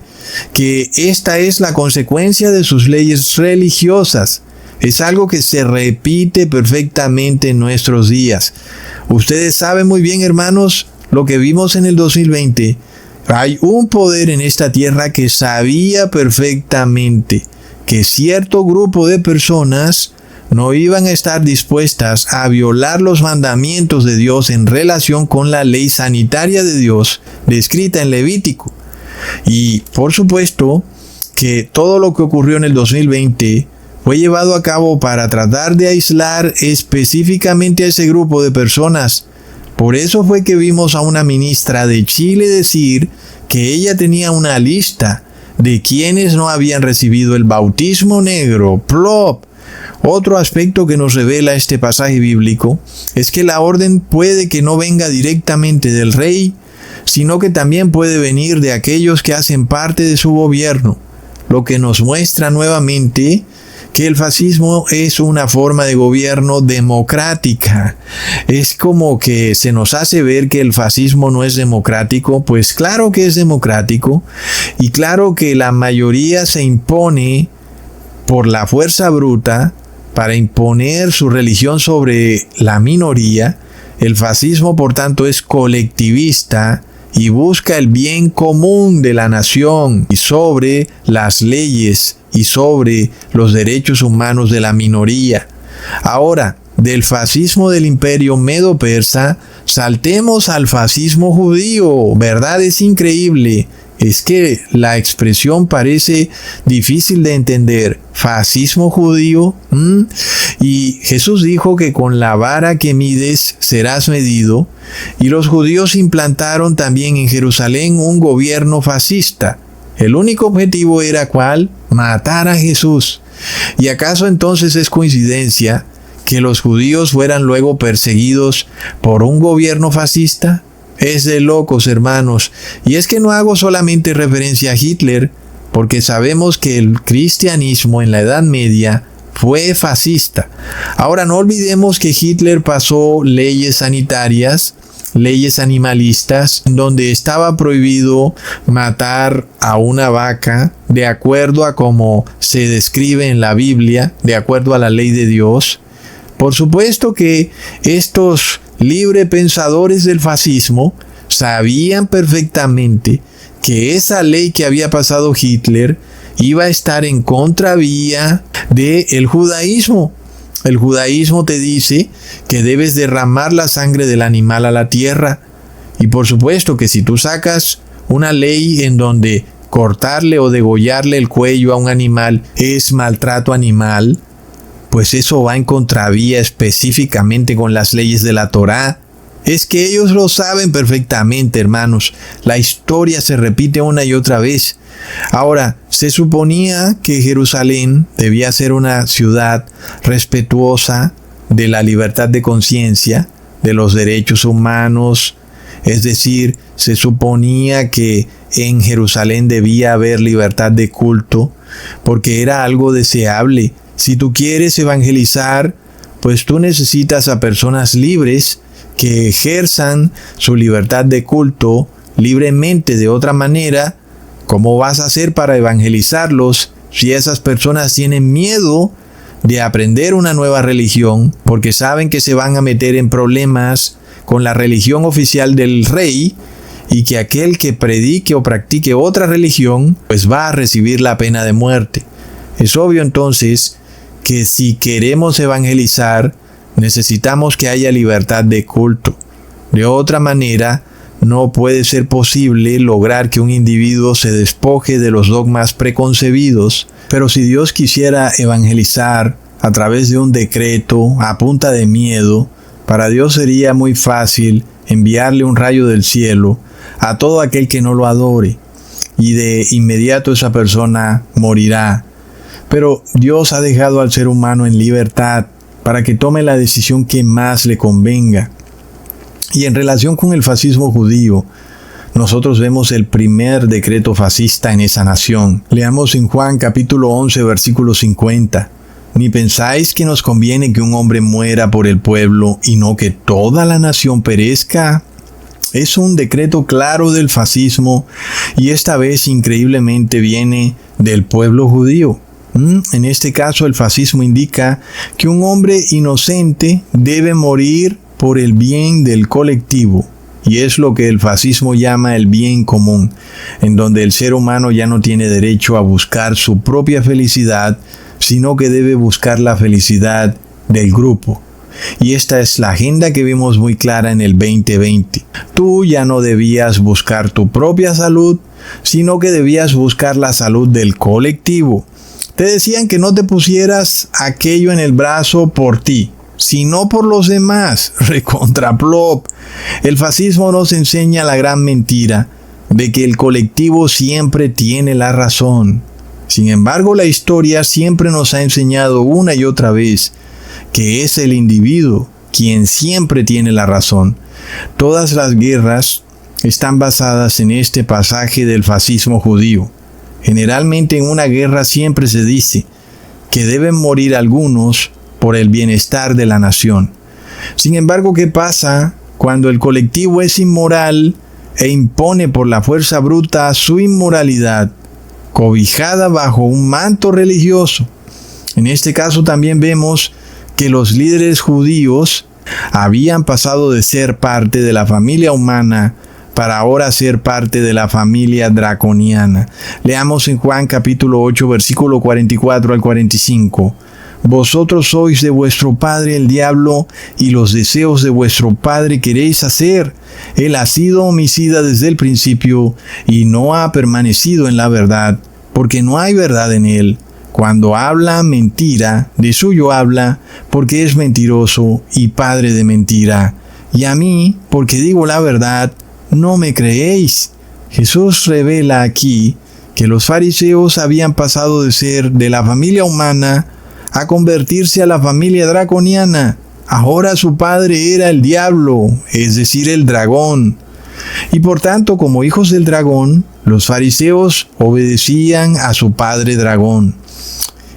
que esta es la consecuencia de sus leyes religiosas. Es algo que se repite perfectamente en nuestros días. Ustedes saben muy bien, hermanos, lo que vimos en el 2020. Hay un poder en esta tierra que sabía perfectamente que cierto grupo de personas no iban a estar dispuestas a violar los mandamientos de Dios en relación con la ley sanitaria de Dios descrita en Levítico. Y por supuesto que todo lo que ocurrió en el 2020 fue llevado a cabo para tratar de aislar específicamente a ese grupo de personas. Por eso fue que vimos a una ministra de Chile decir que ella tenía una lista de quienes no habían recibido el bautismo negro. Plop. Otro aspecto que nos revela este pasaje bíblico es que la orden puede que no venga directamente del rey, sino que también puede venir de aquellos que hacen parte de su gobierno, lo que nos muestra nuevamente que el fascismo es una forma de gobierno democrática. Es como que se nos hace ver que el fascismo no es democrático. Pues claro que es democrático, y claro que la mayoría se impone por la fuerza bruta para imponer su religión sobre la minoría. El fascismo, por tanto, es colectivista y busca el bien común de la nación y sobre las leyes y sobre los derechos humanos de la minoría. Ahora, del fascismo del imperio medo-persa, saltemos al fascismo judío. ¿Verdad? Es increíble. Es que la expresión parece difícil de entender. ¿Fascismo judío? Y Jesús dijo que con la vara que mides serás medido. Y los judíos implantaron también en Jerusalén un gobierno fascista. El único objetivo era ¿cuál? Matar a Jesús. ¿Y acaso entonces es coincidencia que los judíos fueran luego perseguidos por un gobierno fascista? Es de locos, hermanos. Y es que no hago solamente referencia a Hitler, porque sabemos que el cristianismo en la Edad Media fue fascista. Ahora no olvidemos que Hitler pasó leyes sanitarias, leyes animalistas, donde estaba prohibido matar a una vaca de acuerdo a como se describe en la Biblia, de acuerdo a la ley de Dios. Por supuesto que estos librepensadores del fascismo sabían perfectamente que esa ley que había pasado Hitler iba a estar en contravía del judaísmo. El judaísmo te dice que debes derramar la sangre del animal a la tierra. Y por supuesto que si tú sacas una ley en donde cortarle o degollarle el cuello a un animal es maltrato animal, pues eso va en contravía específicamente con las leyes de la Torá. Es que ellos lo saben perfectamente, hermanos. La historia se repite una y otra vez. Ahora, se suponía que Jerusalén debía ser una ciudad respetuosa de la libertad de conciencia, de los derechos humanos. Es decir, se suponía que en Jerusalén debía haber libertad de culto, porque era algo deseable. Si tú quieres evangelizar, pues tú necesitas a personas libres que ejerzan su libertad de culto libremente. De otra manera, ¿cómo vas a hacer para evangelizarlos si esas personas tienen miedo de aprender una nueva religión porque saben que se van a meter en problemas con la religión oficial del rey y que aquel que predique o practique otra religión pues va a recibir la pena de muerte? Es obvio entonces que si queremos evangelizar necesitamos que haya libertad de culto. De otra manera, no puede ser posible lograr que un individuo se despoje de los dogmas preconcebidos. Pero si Dios quisiera evangelizar a través de un decreto a punta de miedo, para Dios sería muy fácil enviarle un rayo del cielo a todo aquel que no lo adore, y de inmediato esa persona morirá. Pero Dios ha dejado al ser humano en libertad para que tome la decisión que más le convenga. Y en relación con el fascismo judío, nosotros vemos el primer decreto fascista en esa nación. Leamos en Juan capítulo 11, versículo 50. ¿Ni pensáis que nos conviene que un hombre muera por el pueblo y no que toda la nación perezca? Es un decreto claro del fascismo y esta vez increíblemente viene del pueblo judío. En este caso el fascismo indica que un hombre inocente debe morir por el bien del colectivo, y es lo que el fascismo llama el bien común, en donde el ser humano ya no tiene derecho a buscar su propia felicidad, sino que debe buscar la felicidad del grupo. Y esta es la agenda que vimos muy clara en el 2020. Tú ya no debías buscar tu propia salud, sino que debías buscar la salud del colectivo. Te decían que no te pusieras aquello en el brazo por ti, sino por los demás. Recontraplop. El fascismo nos enseña la gran mentira de que el colectivo siempre tiene la razón. Sin embargo, la historia siempre nos ha enseñado una y otra vez que es el individuo quien siempre tiene la razón. Todas las guerras están basadas en este pasaje del fascismo judío. Generalmente en una guerra siempre se dice que deben morir algunos por el bienestar de la nación. Sin embargo, ¿qué pasa cuando el colectivo es inmoral e impone por la fuerza bruta su inmoralidad, cobijada bajo un manto religioso? En este caso también vemos que los líderes judíos habían pasado de ser parte de la familia humana para ahora ser parte de la familia draconiana. Leamos en Juan capítulo 8, versículo 44 al 45. Vosotros sois de vuestro padre el diablo, y los deseos de vuestro padre queréis hacer. Él ha sido homicida desde el principio, y no ha permanecido en la verdad, porque no hay verdad en él. Cuando habla mentira, de suyo habla, porque es mentiroso y padre de mentira. Y a mí, porque digo la verdad, no me creéis. Jesús revela aquí que los fariseos habían pasado de ser de la familia humana a convertirse a la familia draconiana. Ahora su padre era el diablo, es decir, el dragón. Y por tanto, como hijos del dragón, los fariseos obedecían a su padre dragón.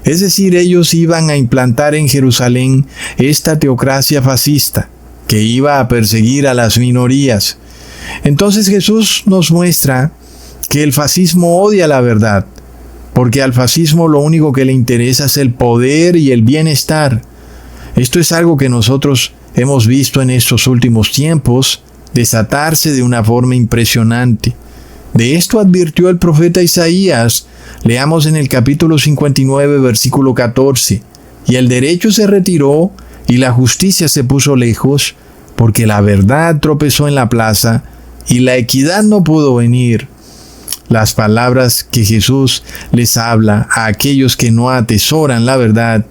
Es decir, ellos iban a implantar en Jerusalén esta teocracia fascista, que iba a perseguir a las minorías. Entonces Jesús nos muestra que el fascismo odia la verdad, porque al fascismo lo único que le interesa es el poder y el bienestar. Esto es algo que nosotros hemos visto en estos últimos tiempos desatarse de una forma impresionante. De esto advirtió el profeta Isaías. Leamos en el capítulo 59, versículo 14. Y el derecho se retiró y la justicia se puso lejos, porque la verdad tropezó en la plaza y la equidad no pudo venir. Las palabras que Jesús les habla a aquellos que no atesoran la verdad,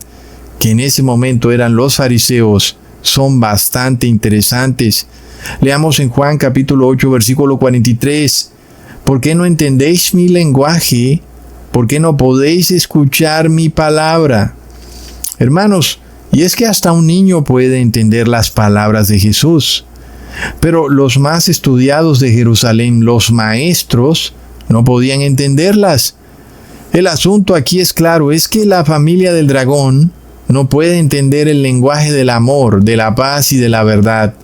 que en ese momento eran los fariseos, son bastante interesantes. Leamos en Juan capítulo 8, versículo 43. ¿Por qué no entendéis mi lenguaje? ¿Por qué no podéis escuchar mi palabra? Hermanos, y es que hasta un niño puede entender las palabras de Jesús. Pero los más estudiados de Jerusalén, los maestros, no podían entenderlas. El asunto aquí es claro, es que la familia del dragón no puede entender el lenguaje del amor, de la paz y de la verdad.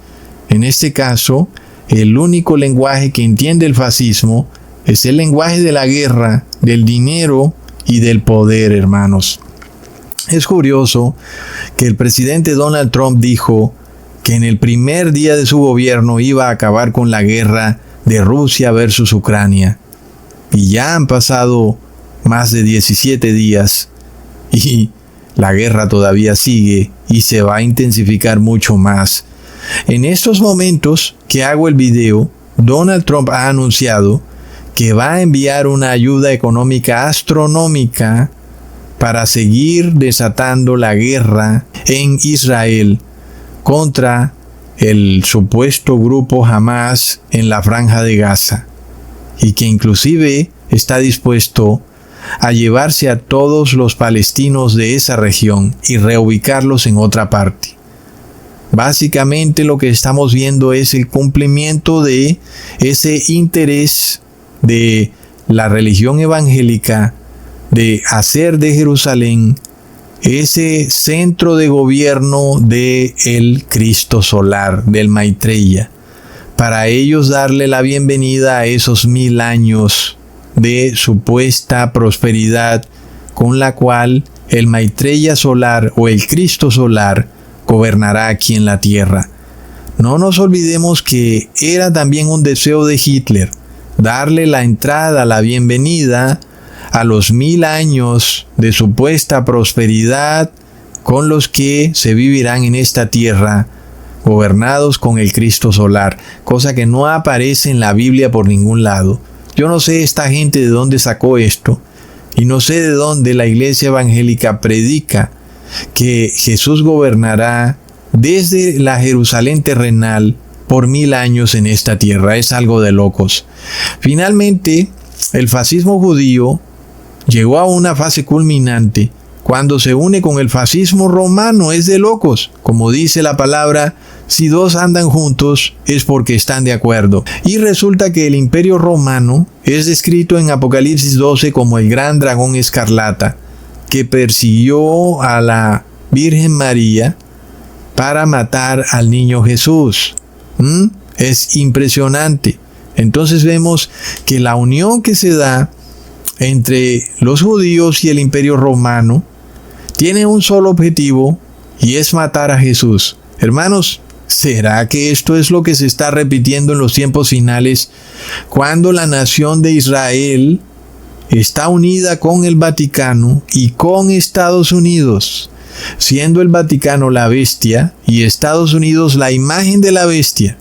En este caso, el único lenguaje que entiende el fascismo es el lenguaje de la guerra, del dinero y del poder, hermanos. Es curioso que el presidente Donald Trump dijo que en el primer día de su gobierno iba a acabar con la guerra de Rusia versus Ucrania. Y ya han pasado más de 17 días y la guerra todavía sigue y se va a intensificar mucho más. En estos momentos que hago el video, Donald Trump ha anunciado que va a enviar una ayuda económica astronómica para seguir desatando la guerra en Israel contra el supuesto grupo Hamas en la Franja de Gaza, y que inclusive está dispuesto a llevarse a todos los palestinos de esa región y reubicarlos en otra parte. Básicamente lo que estamos viendo es el cumplimiento de ese interés de la religión evangélica de hacer de Jerusalén ese centro de gobierno del Cristo solar, del Maitreya, para ellos darle la bienvenida a esos 1000 años de supuesta prosperidad con la cual el Maitreya solar o el Cristo solar gobernará aquí en la tierra. No nos olvidemos que era también un deseo de Hitler darle la entrada, la bienvenida a los 1000 años de supuesta prosperidad con los que se vivirán en esta tierra, gobernados con el Cristo solar, cosa que no aparece en la Biblia por ningún lado. Yo no sé esta gente de dónde sacó esto, y no sé de dónde la iglesia evangélica predica que Jesús gobernará desde la Jerusalén terrenal por 1000 años en esta tierra. Es algo de locos. Finalmente, el fascismo judío llegó a una fase culminante cuando se une con el fascismo romano. Es de locos. Como dice la palabra, si dos andan juntos es porque están de acuerdo. Y resulta que el imperio romano es descrito en Apocalipsis 12 como el gran dragón escarlata que persiguió a la Virgen María para matar al niño Jesús. Es impresionante. Entonces vemos que la unión que se da entre los judíos y el imperio romano tiene un solo objetivo, y es matar a Jesús. Hermanos, ¿será que esto es lo que se está repitiendo en los tiempos finales, cuando la nación de Israel está unida con el Vaticano y con Estados Unidos, siendo el Vaticano la bestia y Estados Unidos la imagen de la bestia?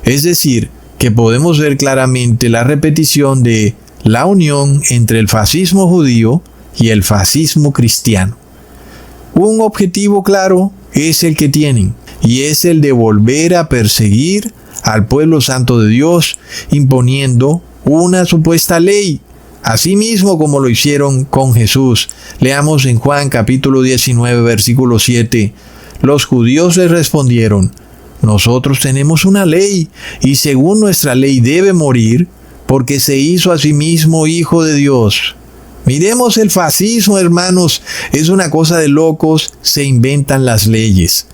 Es decir, que podemos ver claramente la repetición de la unión entre el fascismo judío y el fascismo cristiano. Un objetivo claro es el que tienen, y es el de volver a perseguir al pueblo santo de Dios, imponiendo una supuesta ley, así mismo como lo hicieron con Jesús. Leamos en Juan capítulo 19, versículo 7. Los judíos le respondieron: nosotros tenemos una ley, y según nuestra ley debe morir, porque se hizo a sí mismo hijo de Dios. Miremos el fascismo, hermanos, es una cosa de locos, se inventan las leyes.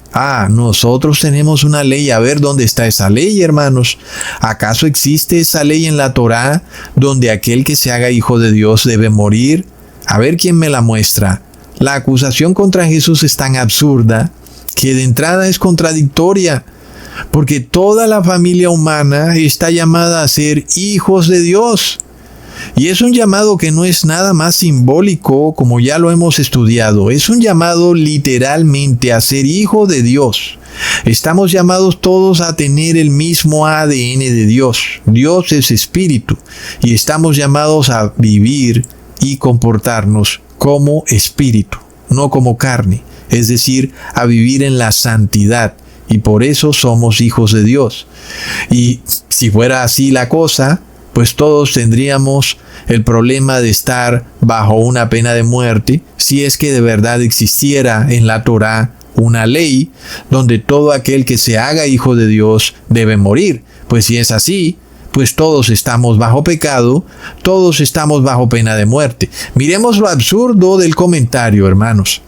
Nosotros tenemos una ley. A ver, ¿dónde está esa ley, hermanos? ¿Acaso existe esa ley en la Torá, donde aquel que se haga hijo de Dios debe morir? A ver quién me la muestra. La acusación contra Jesús es tan absurda que de entrada es contradictoria, porque toda la familia humana está llamada a ser hijos de Dios. Y es un llamado que no es nada más simbólico, como ya lo hemos estudiado. Es un llamado literalmente a ser hijo de Dios. Estamos llamados todos a tener el mismo ADN de Dios. Dios es espíritu, y estamos llamados a vivir y comportarnos como espíritu, no como carne. Es decir, a vivir en la santidad. Y por eso somos hijos de Dios. Y si fuera así la cosa, pues todos tendríamos el problema de estar bajo una pena de muerte, si es que de verdad existiera en la Torá una ley donde todo aquel que se haga hijo de Dios debe morir. Pues si es así, pues todos estamos bajo pecado, todos estamos bajo pena de muerte. Miremos lo absurdo del comentario, hermanos.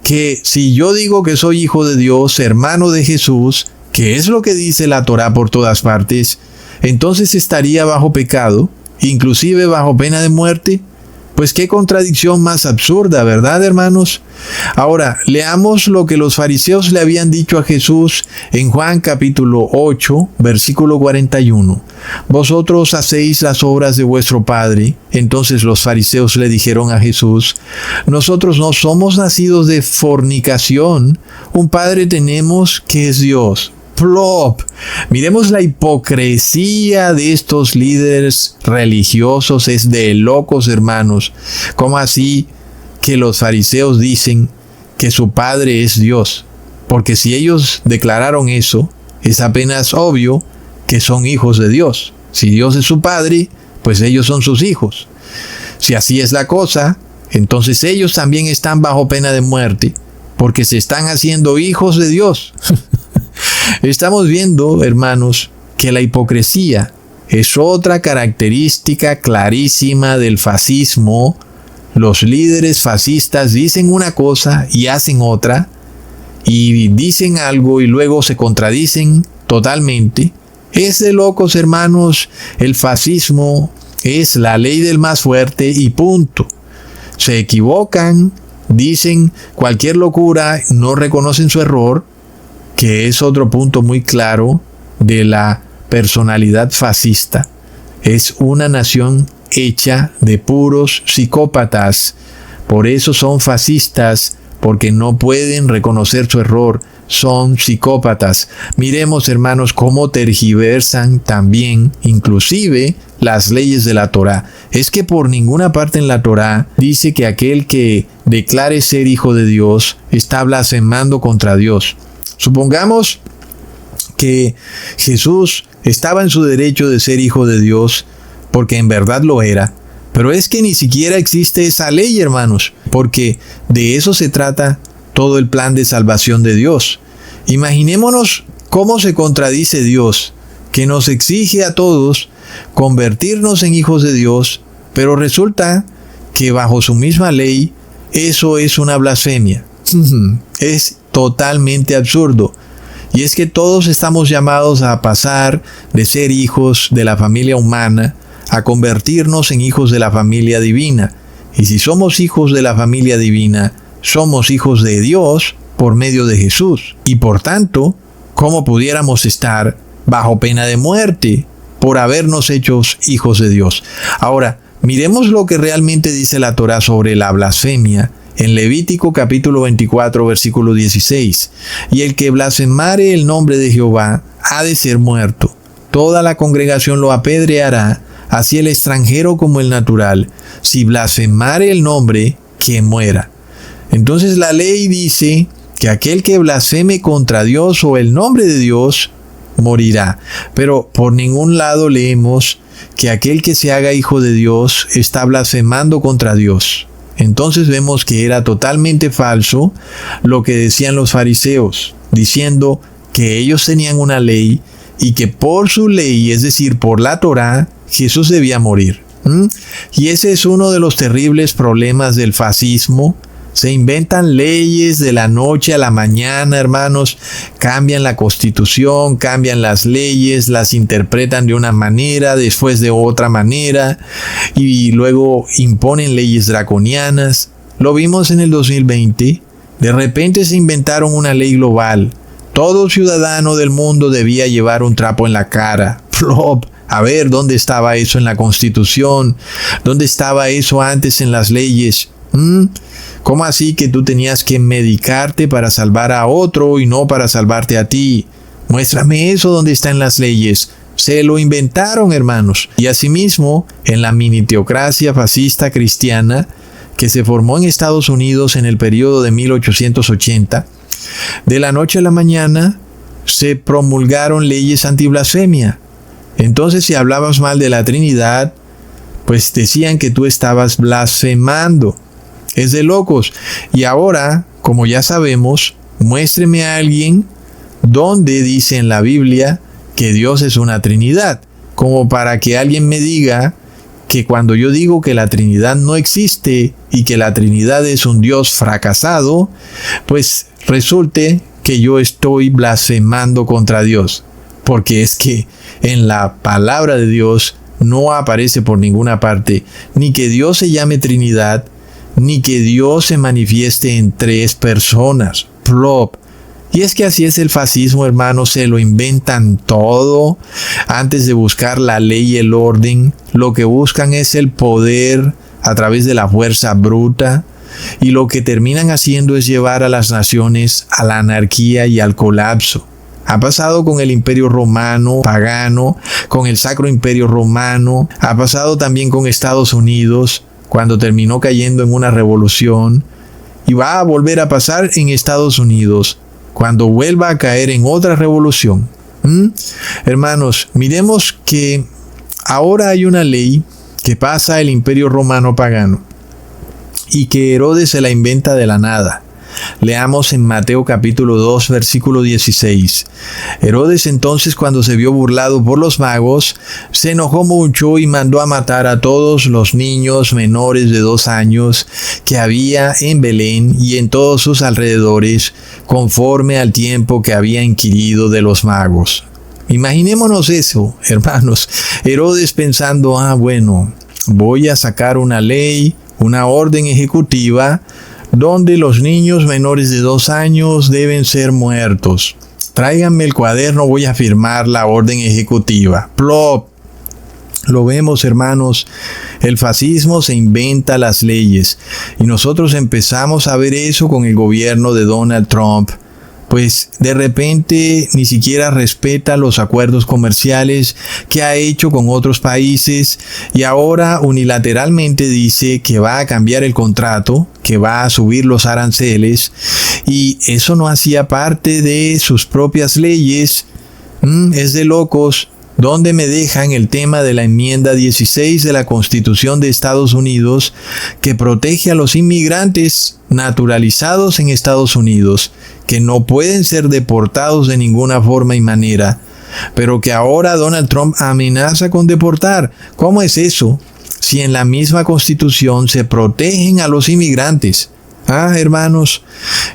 Que si yo digo que soy hijo de Dios, hermano de Jesús, que es lo que dice la Torá por todas partes, entonces estaría bajo pecado, inclusive bajo pena de muerte. Pues qué contradicción más absurda, ¿verdad, hermanos? Ahora, leamos lo que los fariseos le habían dicho a Jesús en Juan capítulo 8, versículo 41. Vosotros hacéis las obras de vuestro padre. Entonces los fariseos le dijeron a Jesús: nosotros no somos nacidos de fornicación, un padre tenemos que es Dios. Plop. Miremos la hipocresía de estos líderes religiosos, es de locos, hermanos. ¿Cómo así que los fariseos dicen que su padre es Dios? Porque si ellos declararon eso, es apenas obvio que son hijos de Dios. Si Dios es su padre, pues ellos son sus hijos. Si así es la cosa, entonces ellos también están bajo pena de muerte, porque se están haciendo hijos de Dios. Estamos viendo, hermanos, que la hipocresía es otra característica clarísima del fascismo. Los líderes fascistas dicen una cosa y hacen otra, y dicen algo y luego se contradicen totalmente. Es de locos, hermanos. El fascismo es la ley del más fuerte y punto. Se equivocan, dicen cualquier locura, no reconocen su error, que es otro punto muy claro de la personalidad fascista. Es una nación hecha de puros psicópatas. Por eso son fascistas, porque no pueden reconocer su error. Son psicópatas. Miremos, hermanos, cómo tergiversan también, inclusive, las leyes de la Torá. Es que por ninguna parte en la Torá dice que aquel que declare ser hijo de Dios está blasfemando contra Dios. Supongamos que Jesús estaba en su derecho de ser hijo de Dios, porque en verdad lo era. Pero es que ni siquiera existe esa ley, hermanos, porque de eso se trata todo el plan de salvación de Dios. Imaginémonos cómo se contradice Dios, que nos exige a todos convertirnos en hijos de Dios, pero resulta que bajo su misma ley, eso es una blasfemia. Es totalmente absurdo. Y es que todos estamos llamados a pasar de ser hijos de la familia humana a convertirnos en hijos de la familia divina. Y si somos hijos de la familia divina, somos hijos de Dios por medio de Jesús. Y por tanto, ¿cómo pudiéramos estar bajo pena de muerte por habernos hecho hijos de Dios? Ahora, miremos lo que realmente dice la Torá sobre la blasfemia. En Levítico capítulo 24, versículo 16. Y el que blasfemare el nombre de Jehová ha de ser muerto. Toda la congregación lo apedreará, así el extranjero como el natural. Si blasfemare el nombre, que muera. Entonces la ley dice que aquel que blasfeme contra Dios o el nombre de Dios morirá. Pero por ningún lado leemos que aquel que se haga hijo de Dios está blasfemando contra Dios. Entonces vemos que era totalmente falso lo que decían los fariseos, diciendo que ellos tenían una ley y que por su ley, es decir, por la Torá, Jesús debía morir. Y ese es uno de los terribles problemas del fascismo. Se inventan leyes de la noche a la mañana, hermanos, cambian la Constitución, cambian las leyes, las interpretan de una manera, después de otra manera, y luego imponen leyes draconianas. Lo vimos en el 2020, de repente se inventaron una ley global. Todo ciudadano del mundo debía llevar un trapo en la cara. Plop. A ver, ¿dónde estaba eso en la Constitución? ¿Dónde estaba eso antes en las leyes? ¿Cómo así que tú tenías que medicarte para salvar a otro y no para salvarte a ti? Muéstrame eso donde está en las leyes. Se lo inventaron, hermanos. Y asimismo, en la mini teocracia fascista cristiana que se formó en Estados Unidos en el periodo de 1880, de la noche a la mañana se promulgaron leyes antiblasfemia. Entonces, si hablabas mal de la Trinidad, pues decían que tú estabas blasfemando. Es de locos. Y ahora, como ya sabemos, muéstreme a alguien donde dice en la Biblia que Dios es una Trinidad, como para que alguien me diga que cuando yo digo que la Trinidad no existe y que la Trinidad es un Dios fracasado, pues resulte que yo estoy blasfemando contra Dios. Porque es que en la palabra de Dios no aparece por ninguna parte ni que Dios se llame Trinidad, ni que Dios se manifieste en tres personas. Plop. Y es que así es el fascismo, hermanos, se lo inventan todo. Antes de buscar la ley y el orden, lo que buscan es el poder a través de la fuerza bruta. Y lo que terminan haciendo es llevar a las naciones a la anarquía y al colapso. Ha pasado con el Imperio Romano pagano, con el Sacro Imperio Romano, ha pasado también con Estados Unidos, cuando terminó cayendo en una revolución, y va a volver a pasar en Estados Unidos, cuando vuelva a caer en otra revolución. Hermanos, miremos que ahora hay una ley que pasa el Imperio Romano pagano, y que Herodes se la inventa de la nada. Leamos en Mateo capítulo 2, versículo 16. Herodes entonces, cuando se vio burlado por los magos, se enojó mucho y mandó a matar a todos los niños menores de 2 años que había en Belén y en todos sus alrededores, conforme al tiempo que había inquirido de los magos. Imaginémonos eso, hermanos. Herodes pensando, bueno, voy a sacar una ley, una orden ejecutiva, donde los niños menores de 2 años deben ser muertos. Tráiganme el cuaderno, voy a firmar la orden ejecutiva. Plop. Lo vemos, hermanos, el fascismo se inventa las leyes. Y nosotros empezamos a ver eso con el gobierno de Donald Trump. Pues de repente ni siquiera respeta los acuerdos comerciales que ha hecho con otros países y ahora unilateralmente dice que va a cambiar el contrato, que va a subir los aranceles, y eso no hacía parte de sus propias leyes. Es de locos. ¿Dónde me dejan el tema de la enmienda 16 de la Constitución de Estados Unidos que protege a los inmigrantes naturalizados en Estados Unidos, que no pueden ser deportados de ninguna forma y manera, pero que ahora Donald Trump amenaza con deportar? ¿Cómo es eso? Si en la misma Constitución se protegen a los inmigrantes. Hermanos,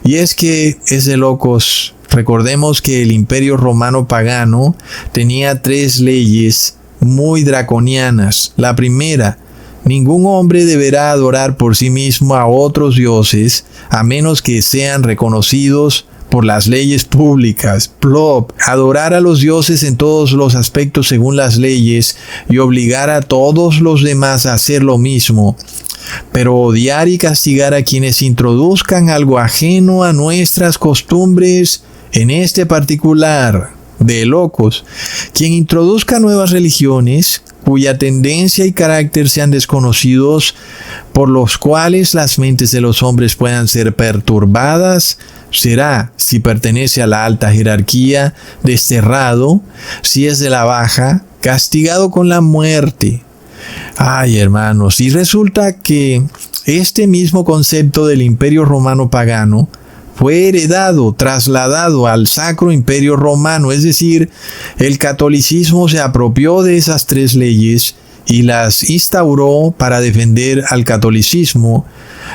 y es que es de locos. Recordemos que el Imperio Romano pagano tenía 3 leyes muy draconianas. La primera: ningún hombre deberá adorar por sí mismo a otros dioses, a menos que sean reconocidos por las leyes públicas. Plop. Adorar a los dioses en todos los aspectos según las leyes y obligar a todos los demás a hacer lo mismo. Pero odiar y castigar a quienes introduzcan algo ajeno a nuestras costumbres, en este particular, de locos. Quien introduzca nuevas religiones, cuya tendencia y carácter sean desconocidos, por los cuales las mentes de los hombres puedan ser perturbadas, será, si pertenece a la alta jerarquía, desterrado; si es de la baja, castigado con la muerte. Ay, hermanos, y resulta que este mismo concepto del Imperio Romano pagano fue heredado, trasladado al Sacro Imperio Romano, es decir, el catolicismo se apropió de esas tres leyes y las instauró para defender al catolicismo,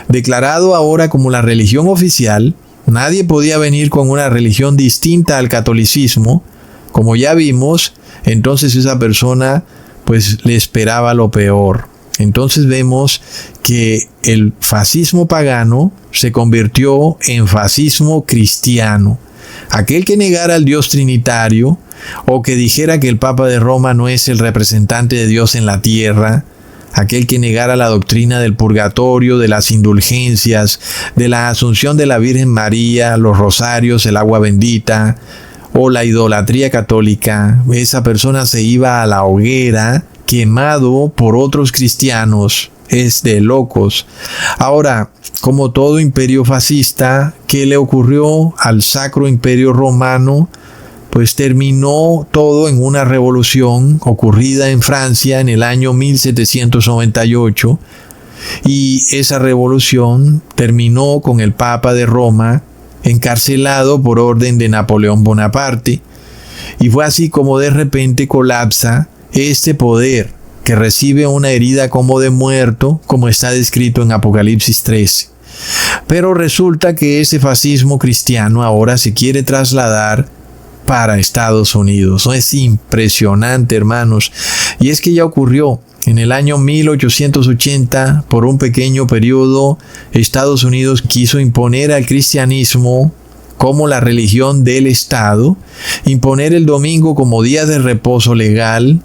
declarado ahora como la religión oficial. Nadie podía venir con una religión distinta al catolicismo, como ya vimos. Entonces esa persona pues le esperaba lo peor. Entonces vemos que el fascismo pagano se convirtió en fascismo cristiano. Aquel que negara al Dios trinitario o que dijera que el Papa de Roma no es el representante de Dios en la tierra, aquel que negara la doctrina del purgatorio, de las indulgencias, de la asunción de la Virgen María, los rosarios, el agua bendita o la idolatría católica, esa persona se iba a la hoguera quemado por otros cristianos. Es de locos. Ahora, como todo imperio fascista, ¿qué le ocurrió al Sacro Imperio Romano? Pues terminó todo en una revolución ocurrida en Francia en el año 1798, y esa revolución terminó con el Papa de Roma encarcelado por orden de Napoleón Bonaparte, y fue así como de repente colapsa este poder, que recibe una herida como de muerto, como está descrito en Apocalipsis 13. Pero resulta que ese fascismo cristiano ahora se quiere trasladar para Estados Unidos. Es impresionante, hermanos. Y es que ya ocurrió. En el año 1880, por un pequeño periodo, Estados Unidos quiso imponer al cristianismo como la religión del Estado, imponer el domingo como día de reposo legal,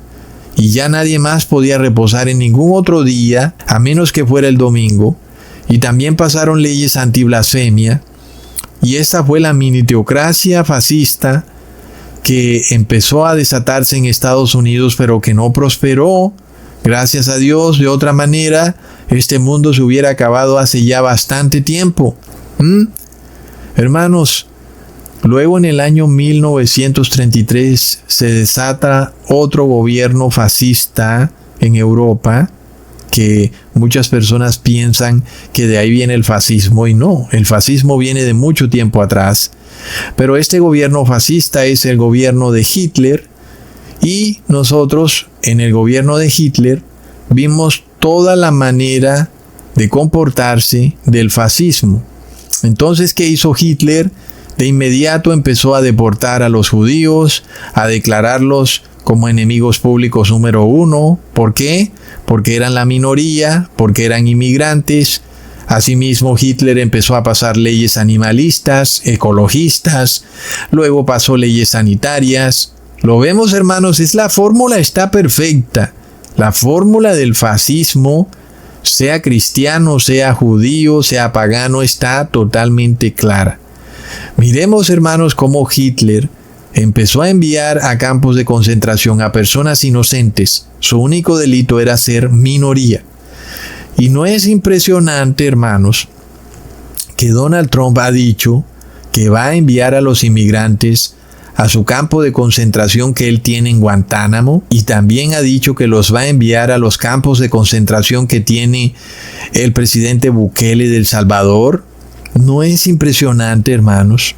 y ya nadie más podía reposar en ningún otro día a menos que fuera el domingo. Y también pasaron leyes antiblasfemia, y esta fue la mini teocracia fascista que empezó a desatarse en Estados Unidos, pero que no prosperó. Gracias a Dios, de otra manera, este mundo se hubiera acabado hace ya bastante tiempo. Hermanos, luego en el año 1933 se desata otro gobierno fascista en Europa, que muchas personas piensan que de ahí viene el fascismo, y no, el fascismo viene de mucho tiempo atrás. Pero este gobierno fascista es el gobierno de Hitler, y nosotros en el gobierno de Hitler vimos toda la manera de comportarse del fascismo. Entonces, ¿qué hizo Hitler? De inmediato empezó a deportar a los judíos, a declararlos como enemigos públicos número 1. ¿Por qué? Porque eran la minoría, porque eran inmigrantes. Asimismo, Hitler empezó a pasar leyes animalistas, ecologistas, luego pasó leyes sanitarias. Lo vemos, hermanos, la fórmula está perfecta. La fórmula del fascismo, sea cristiano, sea judío, sea pagano, está totalmente clara. Miremos, hermanos, cómo Hitler empezó a enviar a campos de concentración a personas inocentes. Su único delito era ser minoría. Y no es impresionante, hermanos, que Donald Trump ha dicho que va a enviar a los inmigrantes a su campo de concentración que él tiene en Guantánamo, y también ha dicho que los va a enviar a los campos de concentración que tiene el presidente Bukele de El Salvador? ¿No es impresionante, hermanos?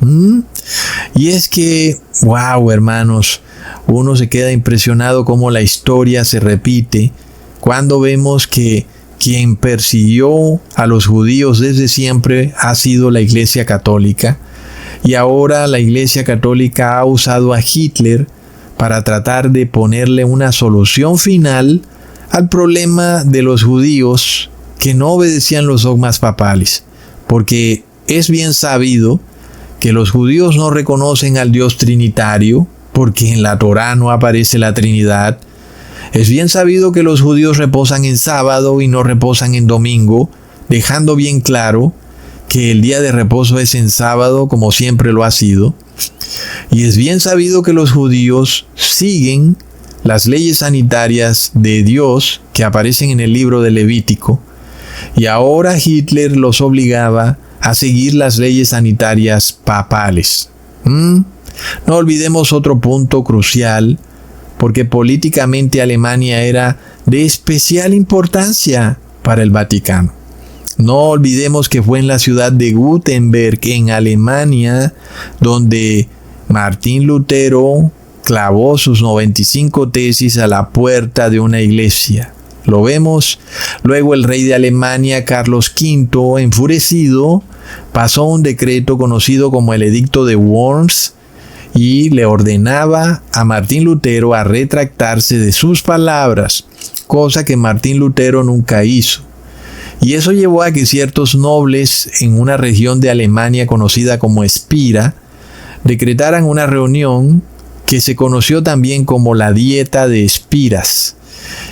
Y es que, wow, hermanos, uno se queda impresionado cómo la historia se repite cuando vemos que quien persiguió a los judíos desde siempre ha sido la Iglesia Católica, y ahora la Iglesia Católica ha usado a Hitler para tratar de ponerle una solución final al problema de los judíos que no obedecían los dogmas papales, porque es bien sabido que los judíos no reconocen al Dios trinitario, porque en la Torá no aparece la Trinidad. Es bien sabido que los judíos reposan en sábado y no reposan en domingo, dejando bien claro que el día de reposo es en sábado, como siempre lo ha sido. Y es bien sabido que los judíos siguen las leyes sanitarias de Dios que aparecen en el libro de Levítico. Y ahora Hitler los obligaba a seguir las leyes sanitarias papales. No olvidemos otro punto crucial porque políticamente Alemania era de especial importancia para el Vaticano. No olvidemos que fue en la ciudad de Gutenberg, en Alemania, donde Martín Lutero clavó sus 95 tesis a la puerta de una iglesia. Lo vemos. Luego el rey de Alemania, Carlos V, enfurecido, pasó un decreto conocido como el Edicto de Worms y le ordenaba a Martín Lutero a retractarse de sus palabras, cosa que Martín Lutero nunca hizo. Y eso llevó a que ciertos nobles en una región de Alemania conocida como Espira decretaran una reunión que se conoció también como la Dieta de Espiras.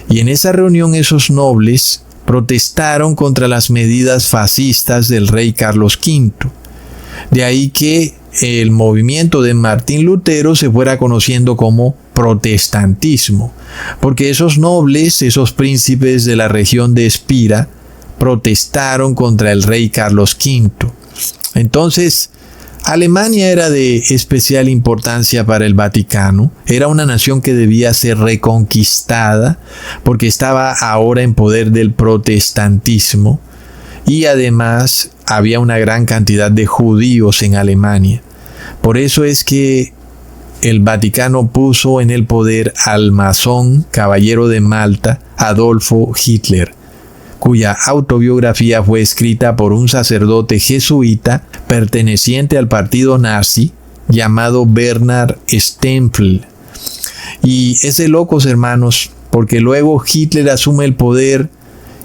Y en esa reunión esos nobles protestaron contra las medidas fascistas del rey Carlos V. De ahí que el movimiento de Martín Lutero se fuera conociendo como protestantismo, porque esos nobles, esos príncipes de la región de Espira, protestaron contra el rey Carlos V. Entonces, Alemania era de especial importancia para el Vaticano. Era una nación que debía ser reconquistada porque estaba ahora en poder del protestantismo y además había una gran cantidad de judíos en Alemania. Por eso es que el Vaticano puso en el poder al masón caballero de Malta, Adolfo Hitler, cuya autobiografía fue escrita por un sacerdote jesuita perteneciente al partido nazi llamado Bernhard Stempfel. Y es de locos, hermanos, porque luego Hitler asume el poder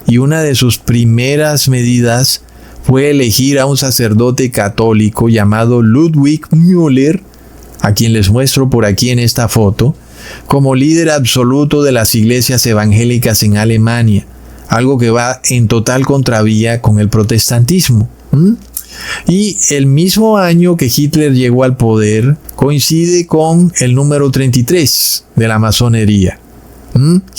y una de sus primeras medidas fue elegir a un sacerdote católico llamado Ludwig Müller, a quien les muestro por aquí en esta foto, como líder absoluto de las iglesias evangélicas en Alemania, algo que va en total contravía con el protestantismo. Y el mismo año que Hitler llegó al poder coincide con el número 33 de la masonería.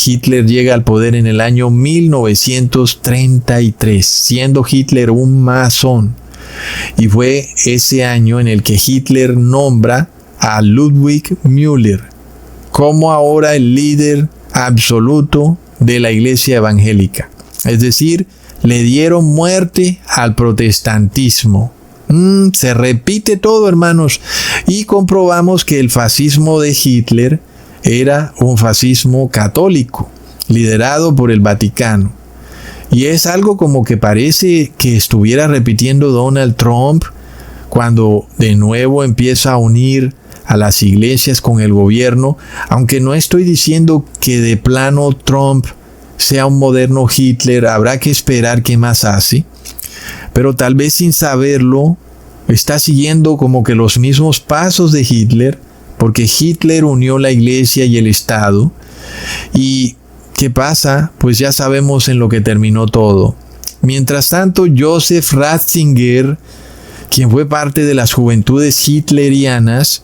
Hitler llega al poder en el año 1933, siendo Hitler un masón. Y fue ese año en el que Hitler nombra a Ludwig Müller como ahora el líder absoluto de la iglesia evangélica. Es decir, le dieron muerte al protestantismo. Se repite todo, hermanos. Y comprobamos que el fascismo de Hitler era un fascismo católico, liderado por el Vaticano. Y es algo como que parece que estuviera repitiendo Donald Trump cuando de nuevo empieza a unir a las iglesias con el gobierno, aunque no estoy diciendo que de plano Trump sea un moderno Hitler, habrá que esperar qué más hace, pero tal vez sin saberlo está siguiendo como que los mismos pasos de Hitler, porque Hitler unió la iglesia y el Estado. ¿Y qué pasa? Pues ya sabemos en lo que terminó todo. Mientras tanto, Joseph Ratzinger, quien fue parte de las juventudes hitlerianas,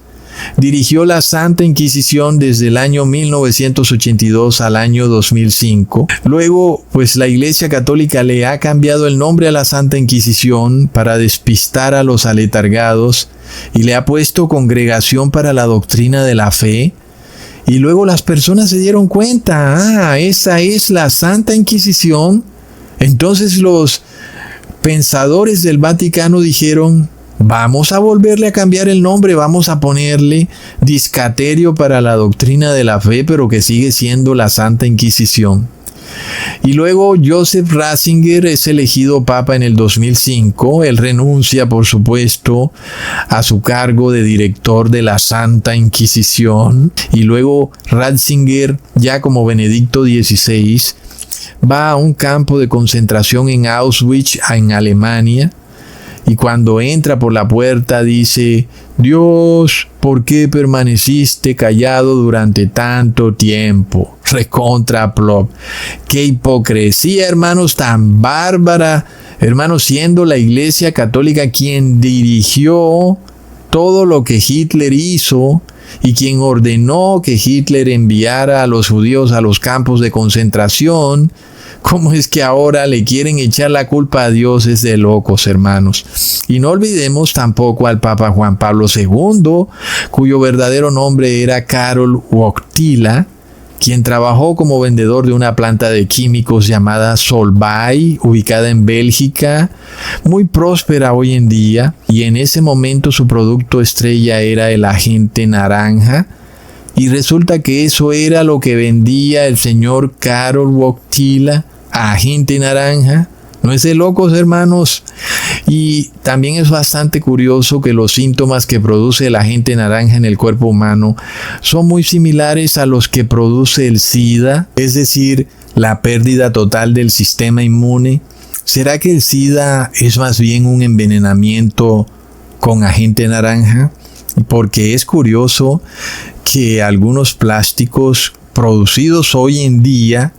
dirigió la Santa Inquisición desde el año 1982 al año 2005. Luego, pues la Iglesia Católica le ha cambiado el nombre a la Santa Inquisición para despistar a los aletargados y le ha puesto Congregación para la Doctrina de la Fe. Y luego las personas se dieron cuenta, esa es la Santa Inquisición. Entonces los pensadores del Vaticano dijeron: vamos a volverle a cambiar el nombre, vamos a ponerle Discaterio para la Doctrina de la Fe, pero que sigue siendo la Santa Inquisición. Y luego Joseph Ratzinger es elegido papa en el 2005. Él renuncia, por supuesto, a su cargo de director de la Santa Inquisición. Y luego Ratzinger, ya como Benedicto XVI, va a un campo de concentración en Auschwitz, en Alemania. Y cuando entra por la puerta dice: Dios, ¿por qué permaneciste callado durante tanto tiempo? Recontra plop. Qué hipocresía, hermanos, tan bárbara. Hermanos, siendo la Iglesia Católica quien dirigió todo lo que Hitler hizo y quien ordenó que Hitler enviara a los judíos a los campos de concentración, ¿Cómo es que ahora le quieren echar la culpa a Dios? Es de locos, hermanos. Y no olvidemos tampoco al Papa Juan Pablo II, cuyo verdadero nombre era Karol Wojtyła, quien trabajó como vendedor de una planta de químicos llamada Solvay, ubicada en Bélgica, muy próspera hoy en día, y en ese momento su producto estrella era el agente naranja, y resulta que eso era lo que vendía el señor Karol Wojtyła, agente naranja. ¿No es de locos, hermanos? Y también es bastante curioso que los síntomas que produce el agente naranja en el cuerpo humano son muy similares a los que produce el SIDA, es decir, la pérdida total del sistema inmune. ¿Será que el SIDA es más bien un envenenamiento con agente naranja? Porque es curioso que algunos plásticos producidos hoy en día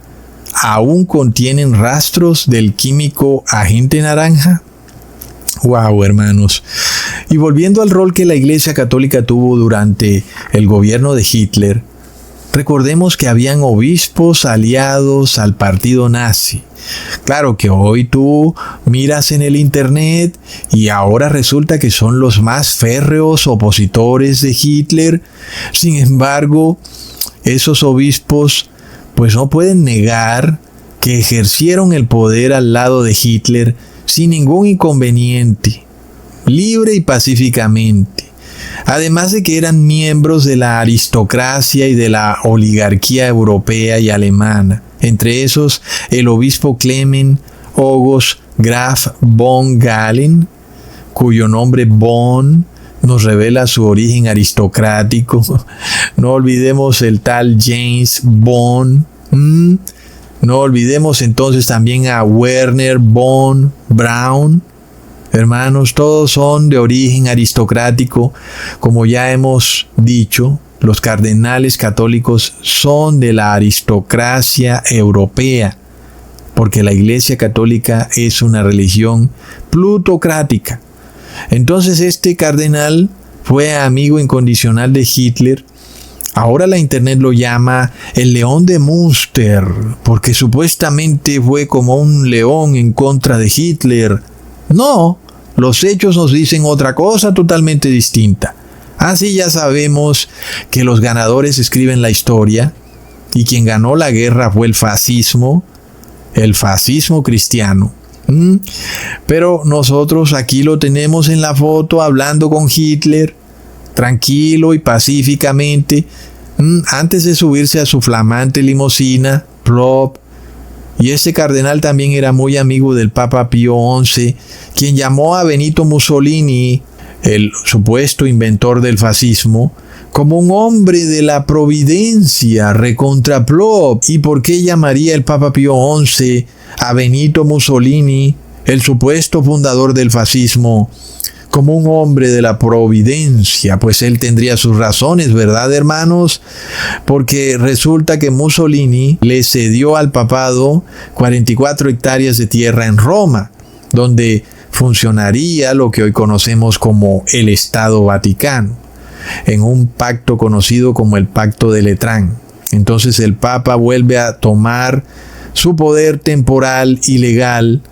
aún contienen rastros del químico agente naranja. Wow, hermanos. Y volviendo al rol que la Iglesia Católica tuvo durante el gobierno de Hitler, recordemos que habían obispos aliados al partido nazi. Claro que hoy tú miras en el internet y ahora resulta que son los más férreos opositores de Hitler. Sin embargo, esos obispos pues no pueden negar que ejercieron el poder al lado de Hitler sin ningún inconveniente, libre y pacíficamente. Además de que eran miembros de la aristocracia y de la oligarquía europea y alemana, entre esos el obispo Clement August Graf von Galen, cuyo nombre von nos revela su origen aristocrático. No olvidemos el tal James Bond. No olvidemos entonces también a Werner von Braun. Hermanos, todos son de origen aristocrático. Como ya hemos dicho, los cardenales católicos son de la aristocracia europea, porque la Iglesia Católica es una religión plutocrática. Entonces este cardenal fue amigo incondicional de Hitler. Ahora la internet lo llama el león de Münster, porque supuestamente fue como un león en contra de Hitler. No, los hechos nos dicen otra cosa totalmente distinta. Así ya sabemos que los ganadores escriben la historia, y quien ganó la guerra fue el fascismo cristiano. Pero nosotros aquí lo tenemos en la foto hablando con Hitler, tranquilo y pacíficamente, antes de subirse a su flamante limusina, plop. Y ese cardenal también era muy amigo del Papa Pío XI, quien llamó a Benito Mussolini, el supuesto inventor del fascismo, como un hombre de la providencia, recontra plop. ¿Y por qué llamaría el Papa Pío XI a Benito Mussolini, el supuesto fundador del fascismo, como un hombre de la providencia? Pues él tendría sus razones, ¿verdad, hermanos? Porque resulta que Mussolini le cedió al papado 44 hectáreas de tierra en Roma, donde funcionaría lo que hoy conocemos como el Estado Vaticano, en un pacto conocido como el Pacto de Letrán. Entonces el Papa vuelve a tomar su poder temporal y legal,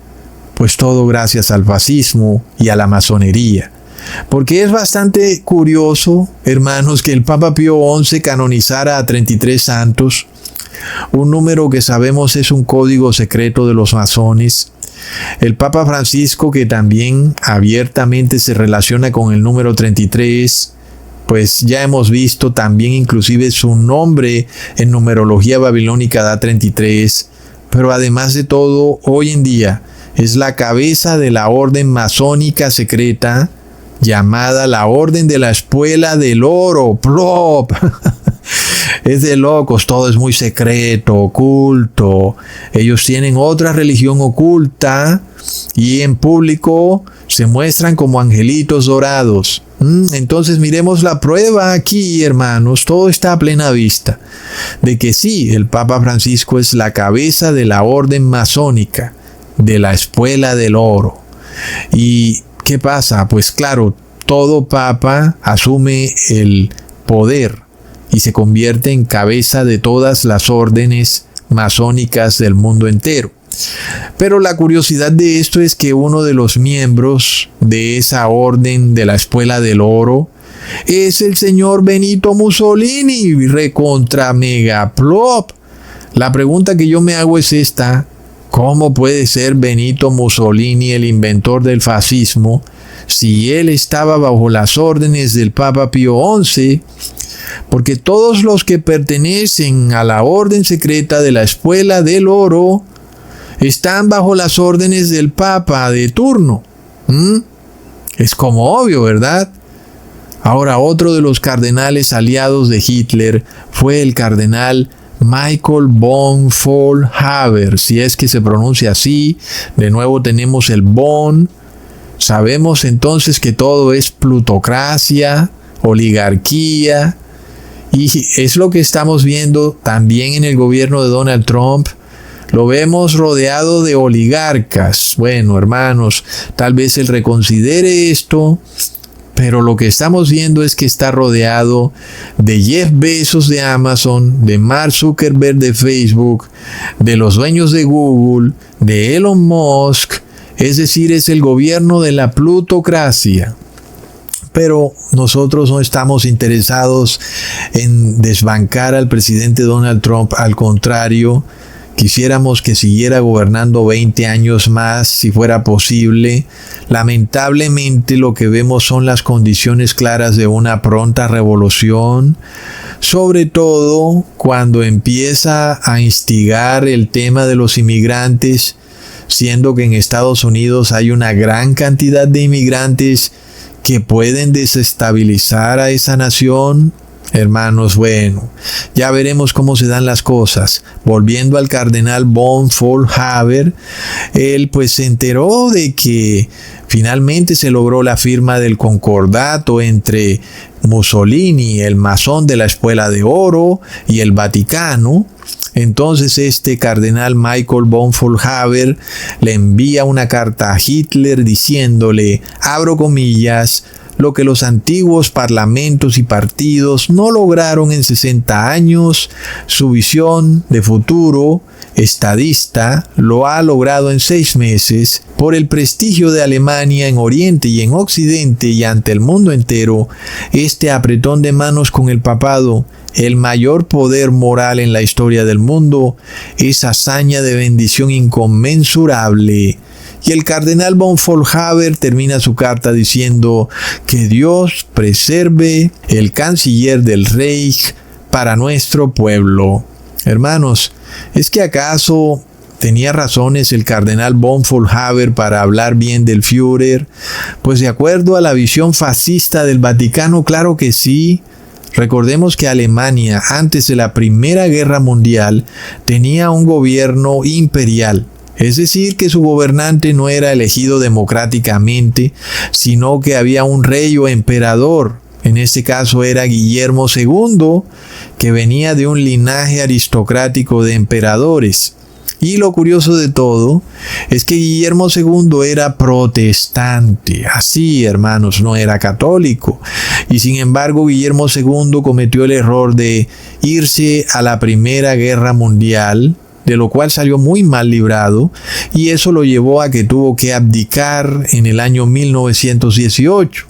pues todo gracias al fascismo y a la masonería. Porque es bastante curioso, hermanos, que el Papa Pío XI canonizara a 33 santos, un número que sabemos es un código secreto de los masones. El Papa Francisco, que también abiertamente se relaciona con el número 33, pues ya hemos visto también inclusive su nombre en numerología babilónica da 33, pero además de todo, hoy en día es la cabeza de la orden masónica secreta llamada la Orden de la Espuela del Oro. ¡Plop! Es de locos, todo es muy secreto, oculto. Ellos tienen otra religión oculta y en público se muestran como angelitos dorados. Entonces miremos la prueba aquí, hermanos. Todo está a plena vista de que sí, el Papa Francisco es la cabeza de la orden masónica de la Espuela del Oro. ¿Y qué pasa? Pues claro, todo papa asume el poder y se convierte en cabeza de todas las órdenes masónicas del mundo entero. Pero la curiosidad de esto es que uno de los miembros de esa orden de la Espuela del Oro es el señor Benito Mussolini, recontra megaplop. La pregunta que yo me hago es esta: ¿cómo puede ser Benito Mussolini el inventor del fascismo si él estaba bajo las órdenes del Papa Pío XI? Porque todos los que pertenecen a la orden secreta de la Espuela del Oro están bajo las órdenes del Papa de turno. Es como obvio, ¿verdad? Ahora, otro de los cardenales aliados de Hitler fue el cardenal Michael von Faulhaber, si es que se pronuncia así. De nuevo tenemos el von. Sabemos entonces que todo es plutocracia, oligarquía, y es lo que estamos viendo también en el gobierno de Donald Trump. Lo vemos rodeado de oligarcas. Bueno, hermanos, tal vez él reconsidere esto, pero lo que estamos viendo es que está rodeado de Jeff Bezos de Amazon, de Mark Zuckerberg de Facebook, de los dueños de Google, de Elon Musk. Es decir, es el gobierno de la plutocracia. Pero nosotros no estamos interesados en desbancar al presidente Donald Trump. Al contrario, quisiéramos que siguiera gobernando 20 años más si fuera posible. Lamentablemente lo que vemos son las condiciones claras de una pronta revolución, sobre todo cuando empieza a instigar el tema de los inmigrantes, siendo que en Estados Unidos hay una gran cantidad de inmigrantes que pueden desestabilizar a esa nación. Hermanos, bueno, ya veremos cómo se dan las cosas. Volviendo al cardenal von Faulhaber, él pues se enteró de que finalmente se logró la firma del concordato entre Mussolini, el masón de la Espuela de Oro, y el Vaticano. Entonces este cardenal Michael von Faulhaber le envía una carta a Hitler diciéndole, abro comillas, lo que los antiguos parlamentos y partidos no lograron en 60 años, su visión de futuro estadista lo ha logrado en 6 meses. Por el prestigio de Alemania en Oriente y en Occidente y ante el mundo entero, este apretón de manos con el papado, el mayor poder moral en la historia del mundo, es hazaña de bendición inconmensurable. Y el cardenal von Faulhaber termina su carta diciendo que Dios preserve el canciller del Reich para nuestro pueblo. Hermanos, ¿es que acaso tenía razones el cardenal von Faulhaber para hablar bien del Führer? Pues de acuerdo a la visión fascista del Vaticano, claro que sí. Recordemos que Alemania, antes de la Primera Guerra Mundial, tenía un gobierno imperial. Es decir, que su gobernante no era elegido democráticamente, sino que había un rey o emperador. En este caso era Guillermo II, que venía de un linaje aristocrático de emperadores. Y lo curioso de todo es que Guillermo II era protestante. Así, hermanos, no era católico. Y sin embargo, Guillermo II cometió el error de irse a la Primera Guerra Mundial, de lo cual salió muy mal librado, y eso lo llevó a que tuvo que abdicar en el año 1918.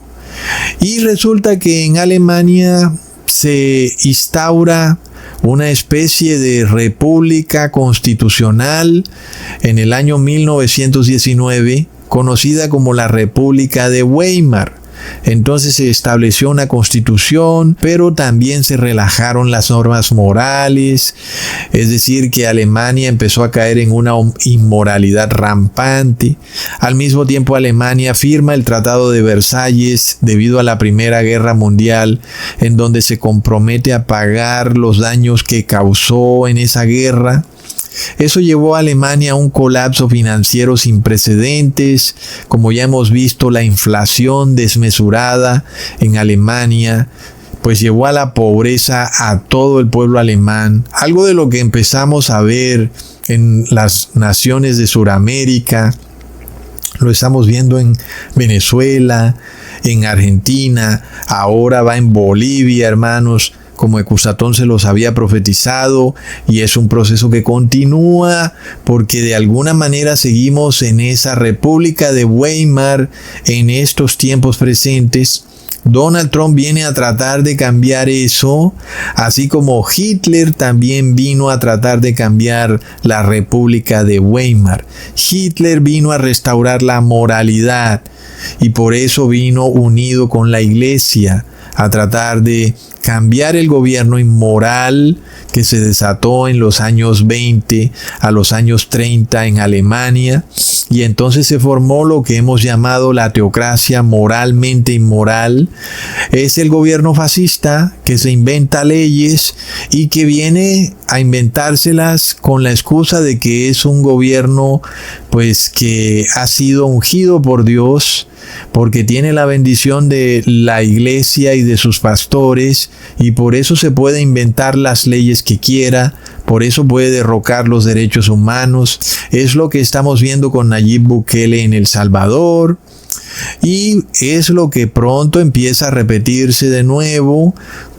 Y resulta que en Alemania se instaura una especie de república constitucional en el año 1919, conocida como la República de Weimar. Entonces se estableció una constitución, pero también se relajaron las normas morales, es decir, que Alemania empezó a caer en una inmoralidad rampante. Al mismo tiempo, Alemania firma el Tratado de Versalles debido a la Primera Guerra Mundial, en donde se compromete a pagar los daños que causó en esa guerra. Eso llevó a Alemania a un colapso financiero sin precedentes. Como ya hemos visto, la inflación desmesurada en Alemania pues llevó a la pobreza a todo el pueblo alemán. Algo de lo que empezamos a ver en las naciones de Sudamérica. Lo estamos viendo en Venezuela, en Argentina, ahora va en Bolivia, hermanos. como Ecusatón se los había profetizado, y es un proceso que continúa porque de alguna manera seguimos en esa República de Weimar en estos tiempos presentes. Donald Trump viene a tratar de cambiar eso, así como Hitler también vino a tratar de cambiar la República de Weimar. Hitler vino a restaurar la moralidad y por eso vino unido con la Iglesia a tratar de cambiar el gobierno inmoral que se desató en los años 20 a los años 30 en Alemania, y entonces se formó lo que hemos llamado la teocracia moralmente inmoral. Es el gobierno fascista que se inventa leyes y que viene a inventárselas con la excusa de que es un gobierno pues que ha sido ungido por Dios, porque tiene la bendición de la iglesia y de sus pastores, y por eso se puede inventar las leyes que quiera, por eso puede derrocar los derechos humanos. Es lo que estamos viendo con Nayib Bukele en El Salvador, y es lo que pronto empieza a repetirse de nuevo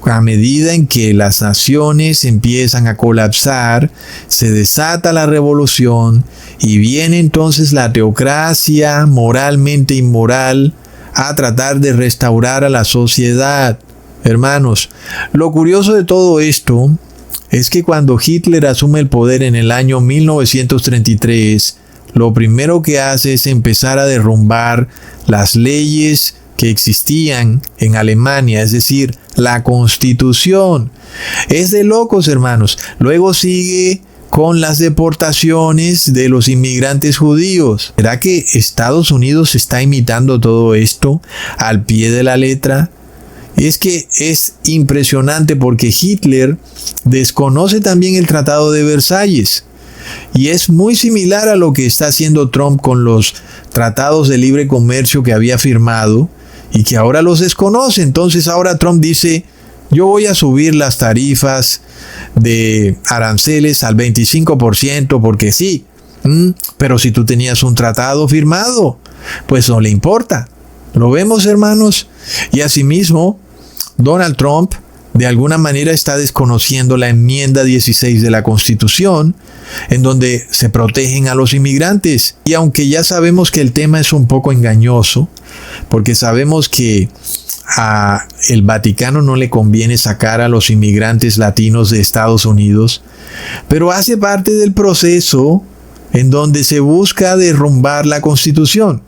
a medida en que las naciones empiezan a colapsar, se desata la revolución y viene entonces la teocracia moralmente inmoral a tratar de restaurar a la sociedad. Hermanos, lo curioso de todo esto es que cuando Hitler asume el poder en el año 1933, lo primero que hace es empezar a derrumbar las leyes que existían en Alemania, es decir, la Constitución. Es de locos, hermanos. Luego sigue con las deportaciones de los inmigrantes judíos. ¿Será que Estados Unidos está imitando todo esto al pie de la letra? Es que es impresionante porque Hitler desconoce también el Tratado de Versalles. Y es muy similar a lo que está haciendo Trump con los tratados de libre comercio que había firmado y que ahora los desconoce. Entonces ahora Trump dice, yo voy a subir las tarifas de aranceles al 25% porque sí. Pero si tú tenías un tratado firmado, pues no le importa. ¿Lo vemos, hermanos? Y asimismo, Donald Trump de alguna manera está desconociendo la enmienda 16 de la Constitución, en donde se protegen a los inmigrantes. Y aunque ya sabemos que el tema es un poco engañoso, porque sabemos que a el Vaticano no le conviene sacar a los inmigrantes latinos de Estados Unidos, pero hace parte del proceso en donde se busca derrumbar la Constitución.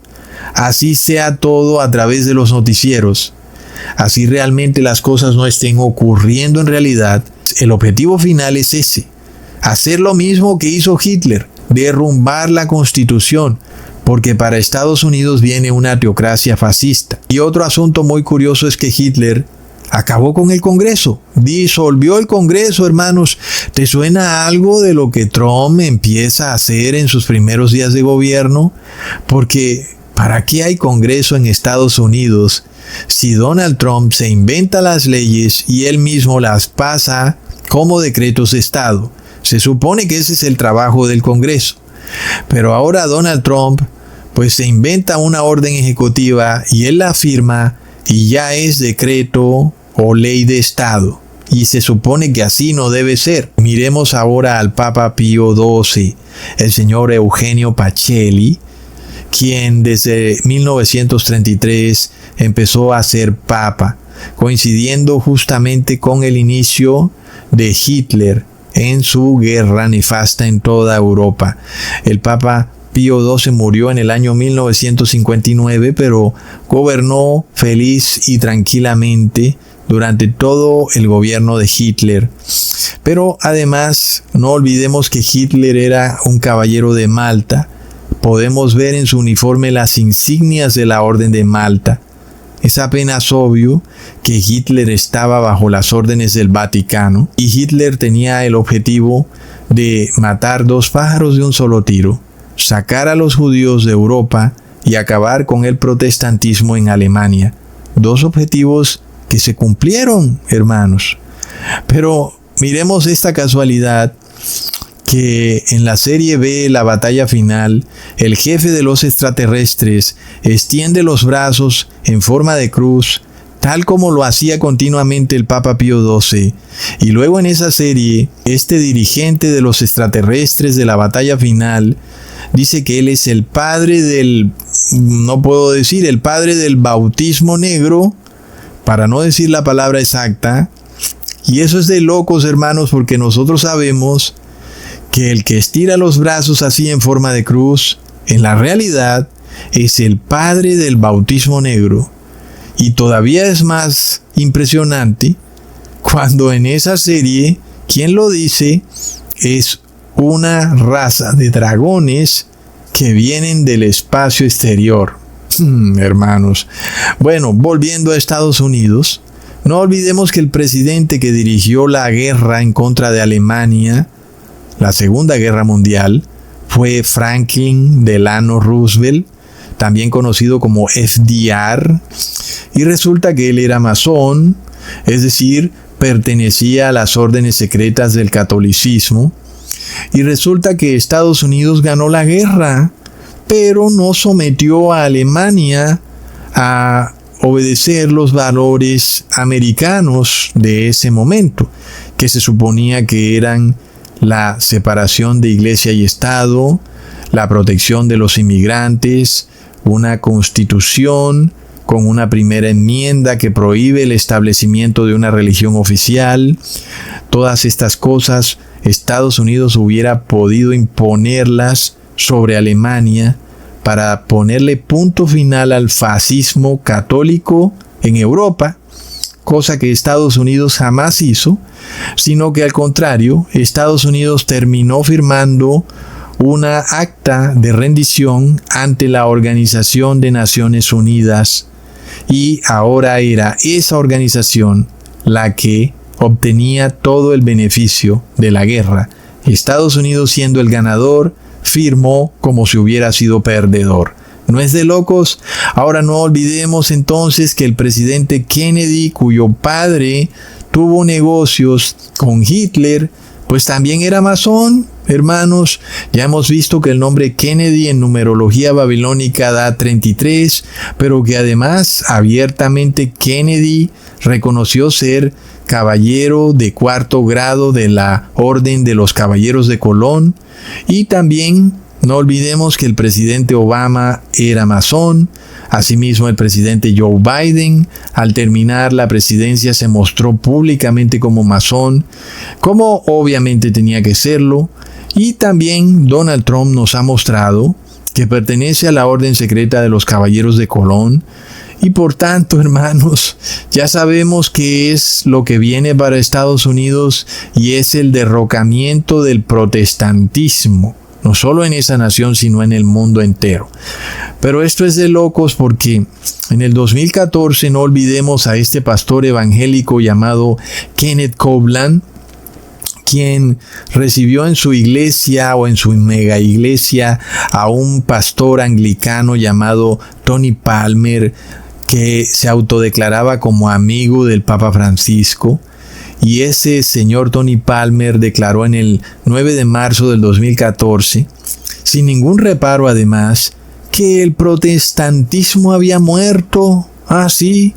Así sea todo a través de los noticieros. Así realmente las cosas no estén ocurriendo en realidad. El objetivo final es ese. Hacer lo mismo que hizo Hitler. Derrumbar la Constitución. Porque para Estados Unidos viene una teocracia fascista. Y otro asunto muy curioso es que Hitler acabó con el Congreso. Disolvió el Congreso, hermanos. ¿Te suena algo de lo que Trump empieza a hacer en sus primeros días de gobierno? Porque ¿para qué hay Congreso en Estados Unidos si Donald Trump se inventa las leyes y él mismo las pasa como decretos de Estado? Se supone que ese es el trabajo del Congreso. Pero ahora Donald Trump pues se inventa una orden ejecutiva y él la firma y ya es decreto o ley de Estado. Y se supone que así no debe ser. Miremos ahora al Papa Pío XII, el señor Eugenio Pacelli, quien desde 1933 empezó a ser papa, coincidiendo justamente con el inicio de Hitler en su guerra nefasta en toda Europa. El Papa Pío XII murió en el año 1959, pero gobernó feliz y tranquilamente durante todo el gobierno de Hitler. Pero además, no olvidemos que Hitler era un caballero de Malta. Podemos ver en su uniforme las insignias de la Orden de Malta. Es apenas obvio que Hitler estaba bajo las órdenes del Vaticano y Hitler tenía el objetivo de matar dos pájaros de un solo tiro, sacar a los judíos de Europa y acabar con el protestantismo en Alemania. Dos objetivos que se cumplieron, hermanos. Pero miremos esta casualidad, que en la serie B, la batalla final, el jefe de los extraterrestres extiende los brazos en forma de cruz, tal como lo hacía continuamente el Papa Pío XII. Y luego en esa serie, este dirigente de los extraterrestres de la batalla final dice que él es el padre del, no puedo decir, el padre del bautismo negro, para no decir la palabra exacta. Y eso es de locos, hermanos, porque nosotros sabemos que el que estira los brazos así en forma de cruz, en la realidad, es el padre del bautismo negro. Y todavía es más impresionante cuando en esa serie, quien lo dice es una raza de dragones que vienen del espacio exterior. Hermanos. Bueno, volviendo a Estados Unidos, no olvidemos que el presidente que dirigió la guerra en contra de Alemania, la Segunda Guerra Mundial, fue Franklin Delano Roosevelt, también conocido como FDR, y resulta que él era masón, es decir, pertenecía a las órdenes secretas del catolicismo, y resulta que Estados Unidos ganó la guerra, pero no sometió a Alemania a obedecer los valores americanos de ese momento, que se suponía que eran la separación de iglesia y Estado, la protección de los inmigrantes, una constitución con una primera enmienda que prohíbe el establecimiento de una religión oficial. Todas estas cosas Estados Unidos hubiera podido imponerlas sobre Alemania para ponerle punto final al fascismo católico en Europa, cosa que Estados Unidos jamás hizo, sino que al contrario, Estados Unidos terminó firmando una acta de rendición ante la Organización de Naciones Unidas, y ahora era esa organización la que obtenía todo el beneficio de la guerra. Estados Unidos, siendo el ganador, firmó como si hubiera sido perdedor. ¿No es de locos? Ahora no olvidemos entonces que el presidente Kennedy, cuyo padre tuvo negocios con Hitler, pues también era masón. Hermanos, ya hemos visto que el nombre Kennedy en numerología babilónica da 33, pero que además abiertamente Kennedy reconoció ser caballero de 4º grado de la Orden de los Caballeros de Colón. Y también no olvidemos que el presidente Obama era masón. Asimismo, el presidente Joe Biden, al terminar la presidencia, se mostró públicamente como masón, como obviamente tenía que serlo. Y también Donald Trump nos ha mostrado que pertenece a la Orden Secreta de los Caballeros de Colón. Y por tanto, hermanos, ya sabemos qué es lo que viene para Estados Unidos, y es el derrocamiento del protestantismo, no solo en esa nación, sino en el mundo entero. Pero esto es de locos porque en el 2014 no olvidemos a este pastor evangélico llamado Kenneth Copeland, quien recibió en su iglesia o en su mega iglesia a un pastor anglicano llamado Tony Palmer, que se autodeclaraba como amigo del Papa Francisco. Y ese señor Tony Palmer declaró en el 9 de marzo del 2014, sin ningún reparo además, que el protestantismo había muerto. Ah, sí.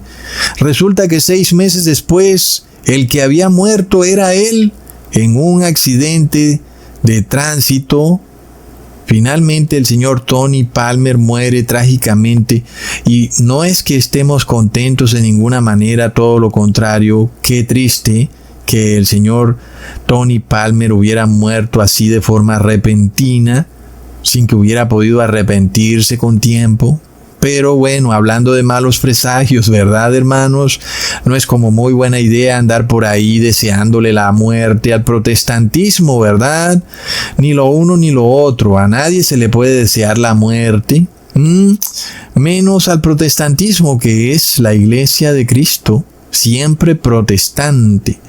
Resulta que 6 meses después, el que había muerto era él, en un accidente de tránsito. Finalmente el señor Tony Palmer muere trágicamente, y no es que estemos contentos de ninguna manera, todo lo contrario. Qué triste que el señor Tony Palmer hubiera muerto así de forma repentina, sin que hubiera podido arrepentirse con tiempo. Pero bueno, hablando de malos presagios, ¿verdad, hermanos? No es como muy buena idea andar por ahí deseándole la muerte al protestantismo, ¿verdad? Ni lo uno ni lo otro. A nadie se le puede desear la muerte, menos al protestantismo, que es la iglesia de Cristo, siempre protestante.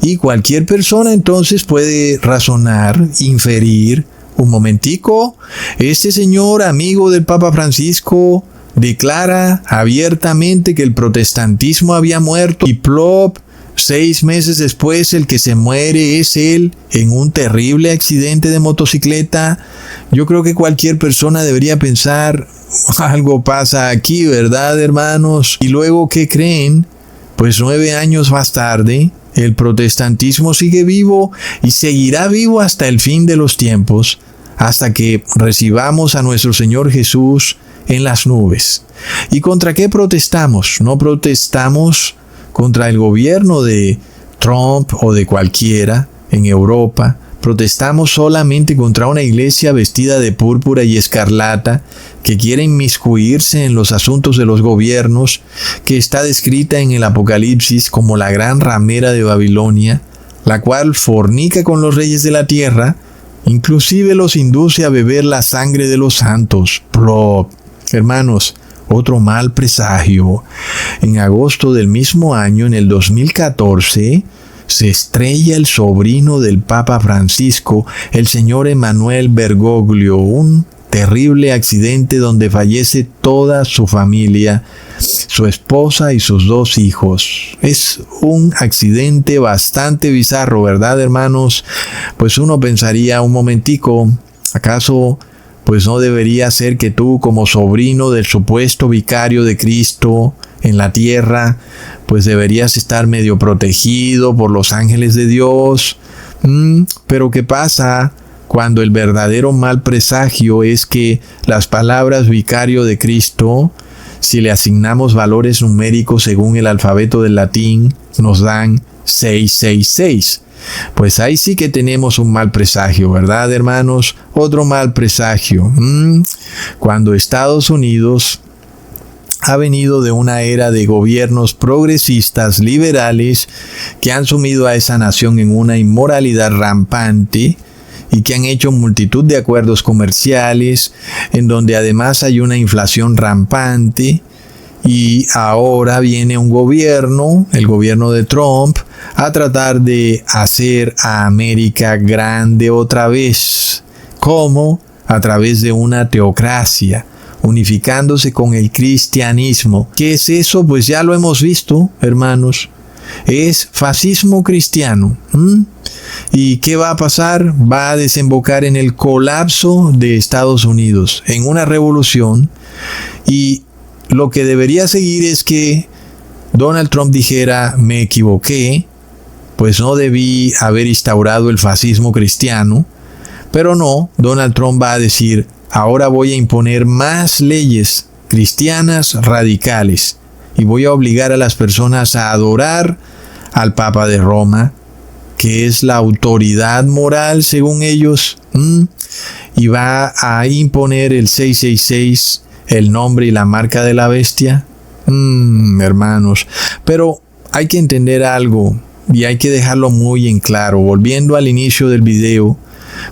Y cualquier persona entonces puede razonar, inferir: un momentico, este señor amigo del Papa Francisco declara abiertamente que el protestantismo había muerto, y plop, 6 meses después el que se muere es él en un terrible accidente de motocicleta. Yo creo que cualquier persona debería pensar: algo pasa aquí, ¿verdad, hermanos? Y luego, ¿qué creen? Pues 9 años más tarde, el protestantismo sigue vivo y seguirá vivo hasta el fin de los tiempos, hasta que recibamos a nuestro Señor Jesús en las nubes. ¿Y contra qué protestamos? No protestamos contra el gobierno de Trump o de cualquiera en Europa. Protestamos solamente contra una iglesia vestida de púrpura y escarlata que quiere inmiscuirse en los asuntos de los gobiernos, que está descrita en el Apocalipsis como la gran ramera de Babilonia, la cual fornica con los reyes de la tierra, inclusive los induce a beber la sangre de los santos. Plop. Hermanos, otro mal presagio. En agosto del mismo año, en el 2014, se estrella el sobrino del Papa Francisco, el señor Emanuele Bergoglio, un terrible accidente donde fallece toda su familia, su esposa y sus 2 hijos. Es un accidente bastante bizarro, ¿verdad, hermanos? Pues uno pensaría un momentico, ¿acaso pues no debería ser que tú, como sobrino del supuesto vicario de Cristo en la tierra, pues deberías estar medio protegido por los ángeles de Dios? Pero ¿qué pasa cuando el verdadero mal presagio es que las palabras vicario de Cristo, si le asignamos valores numéricos según el alfabeto del latín, nos dan 666? Pues ahí sí que tenemos un mal presagio, ¿verdad, hermanos? Otro mal presagio. Cuando Estados Unidos ha venido de una era de gobiernos progresistas liberales que han sumido a esa nación en una inmoralidad rampante y que han hecho multitud de acuerdos comerciales, en donde además hay una inflación rampante. Y ahora viene un gobierno, el gobierno de Trump, a tratar de hacer a América grande otra vez. ¿Cómo? A través de una teocracia, unificándose con el cristianismo. ¿Qué es eso? Pues ya lo hemos visto, hermanos. Es fascismo cristiano. ¿Y qué va a pasar? Va a desembocar en el colapso de Estados Unidos, en una revolución. Y lo que debería seguir es que Donald Trump dijera: me equivoqué, pues no debí haber instaurado el fascismo cristiano. Pero no, Donald Trump va a decir: ahora voy a imponer más leyes cristianas radicales y voy a obligar a las personas a adorar al Papa de Roma, que es la autoridad moral según ellos, y va a imponer el 666, el nombre y la marca de la bestia. Hermanos, pero hay que entender algo y hay que dejarlo muy en claro, volviendo al inicio del video,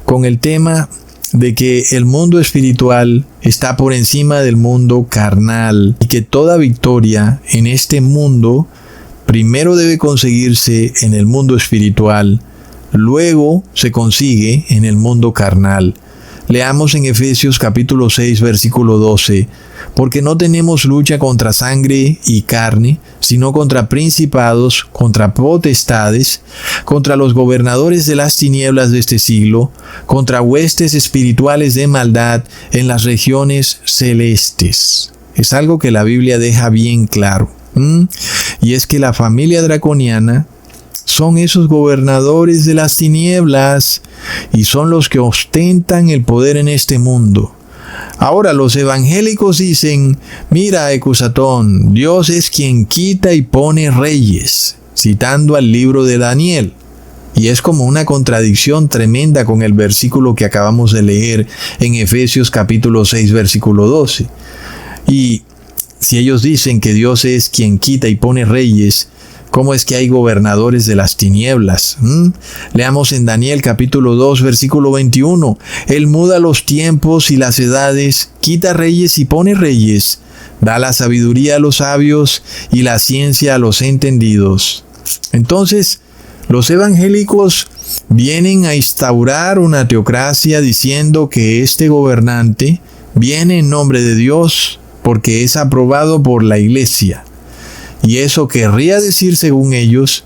con el tema de que el mundo espiritual está por encima del mundo carnal y que toda victoria en este mundo primero debe conseguirse en el mundo espiritual, luego se consigue en el mundo carnal. Leamos en Efesios capítulo 6, versículo 12. Porque no tenemos lucha contra sangre y carne, sino contra principados, contra potestades, contra los gobernadores de las tinieblas de este siglo, contra huestes espirituales de maldad en las regiones celestes. Es algo que la Biblia deja bien claro. Y es que la familia draconiana son esos gobernadores de las tinieblas y son los que ostentan el poder en este mundo. Ahora los evangélicos dicen: mira, Ecusatón, Dios es quien quita y pone reyes, citando al libro de Daniel. Y es como una contradicción tremenda con el versículo que acabamos de leer en Efesios capítulo 6, versículo 12. Y si ellos dicen que Dios es quien quita y pone reyes, ¿cómo es que hay gobernadores de las tinieblas? Leamos en Daniel capítulo 2, versículo 21. Él muda los tiempos y las edades, quita reyes y pone reyes, da la sabiduría a los sabios y la ciencia a los entendidos. Entonces, los evangélicos vienen a instaurar una teocracia diciendo que este gobernante viene en nombre de Dios porque es aprobado por la iglesia. Y eso querría decir, según ellos,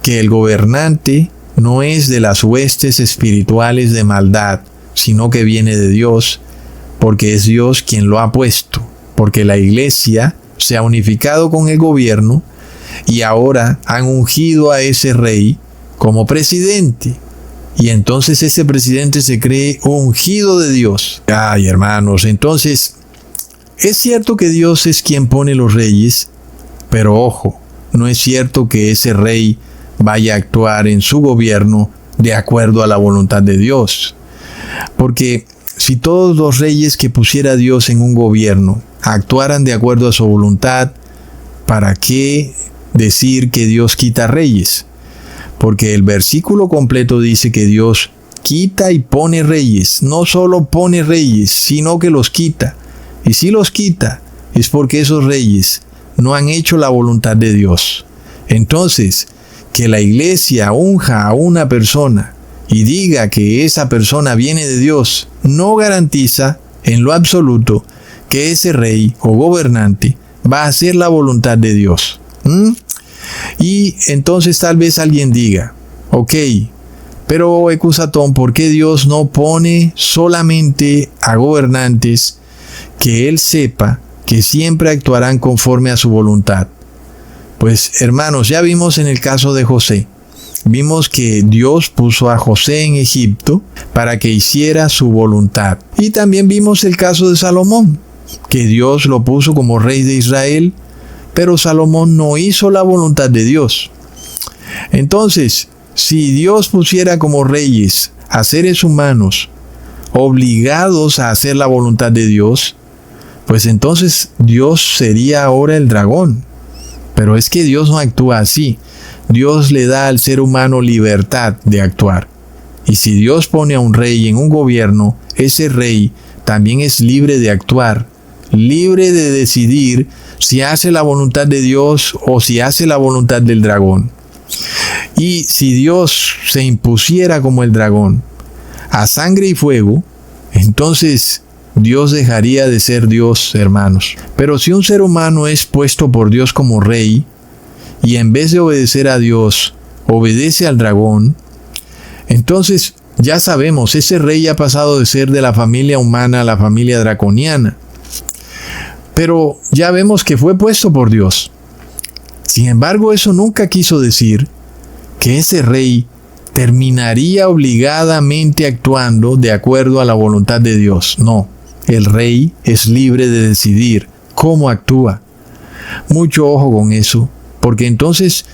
que el gobernante no es de las huestes espirituales de maldad, sino que viene de Dios, porque es Dios quien lo ha puesto, porque la iglesia se ha unificado con el gobierno y ahora han ungido a ese rey como presidente. Y entonces ese presidente se cree ungido de Dios. Ay, hermanos, entonces es cierto que Dios es quien pone los reyes, pero ojo, no es cierto que ese rey vaya a actuar en su gobierno de acuerdo a la voluntad de Dios. Porque si todos los reyes que pusiera Dios en un gobierno actuaran de acuerdo a su voluntad, ¿para qué decir que Dios quita reyes? Porque el versículo completo dice que Dios quita y pone reyes. No solo pone reyes, sino que los quita. Y si los quita, es porque esos reyes no han hecho la voluntad de Dios. Entonces, que la iglesia unja a una persona y diga que esa persona viene de Dios, no garantiza en lo absoluto que ese rey o gobernante va a hacer la voluntad de Dios. Y entonces tal vez alguien diga, ok, pero Ecusatón, ¿por qué Dios no pone solamente a gobernantes que Él sepa que siempre actuarán conforme a su voluntad? Pues hermanos, ya vimos en el caso de José. Vimos que Dios puso a José en Egipto para que hiciera su voluntad. Y también vimos el caso de Salomón, que Dios lo puso como rey de Israel, pero Salomón no hizo la voluntad de Dios. Entonces, si Dios pusiera como reyes a seres humanos obligados a hacer la voluntad de Dios, pues entonces Dios sería ahora el dragón. Pero es que Dios no actúa así. Dios le da al ser humano libertad de actuar. Y si Dios pone a un rey en un gobierno, ese rey también es libre de actuar, libre de decidir si hace la voluntad de Dios o si hace la voluntad del dragón. Y si Dios se impusiera como el dragón, a sangre y fuego, entonces Dios dejaría de ser Dios, hermanos. Pero si un ser humano es puesto por Dios como rey, y en vez de obedecer a Dios, obedece al dragón, entonces ya sabemos, ese rey ha pasado de ser de la familia humana a la familia draconiana. Pero ya vemos que fue puesto por Dios. Sin embargo, eso nunca quiso decir que ese rey terminaría obligadamente actuando de acuerdo a la voluntad de Dios. No, el rey es libre de decidir cómo actúa. Mucho ojo con eso, porque entonces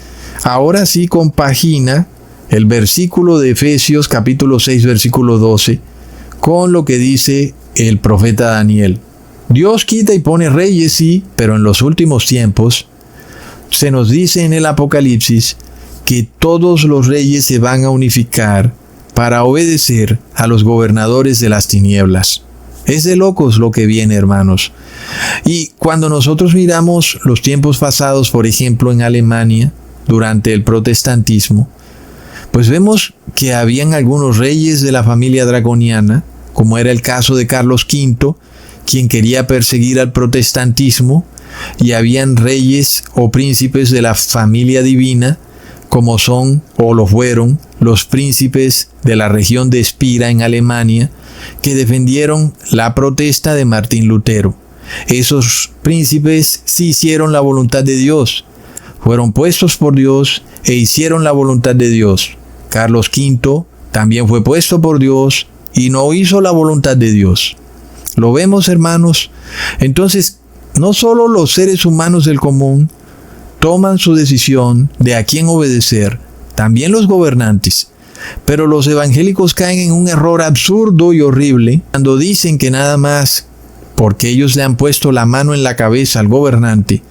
ahora sí compagina el versículo de Efesios capítulo 6 versículo 12 con lo que dice el profeta Daniel. Dios quita y pone reyes, sí, pero en los últimos tiempos se nos dice en el Apocalipsis que todos los reyes se van a unificar para obedecer a los gobernadores de las tinieblas. Es de locos lo que viene, hermanos. Y cuando nosotros miramos los tiempos pasados, por ejemplo en Alemania, durante el protestantismo, pues vemos que habían algunos reyes de la familia draconiana, como era el caso de Carlos V, quien quería perseguir al protestantismo, y habían reyes o príncipes de la familia divina, como son o lo fueron los príncipes de la región de Espira en Alemania, que defendieron la protesta de Martín Lutero. Esos príncipes sí hicieron la voluntad de Dios, fueron puestos por Dios e hicieron la voluntad de Dios. Carlos V también fue puesto por Dios y no hizo la voluntad de Dios. ¿Lo vemos, hermanos? Entonces, no solo los seres humanos del común toman su decisión de a quién obedecer, también los gobernantes. Pero los evangélicos caen en un error absurdo y horrible cuando dicen que nada más porque ellos le han puesto la mano en la cabeza al gobernante,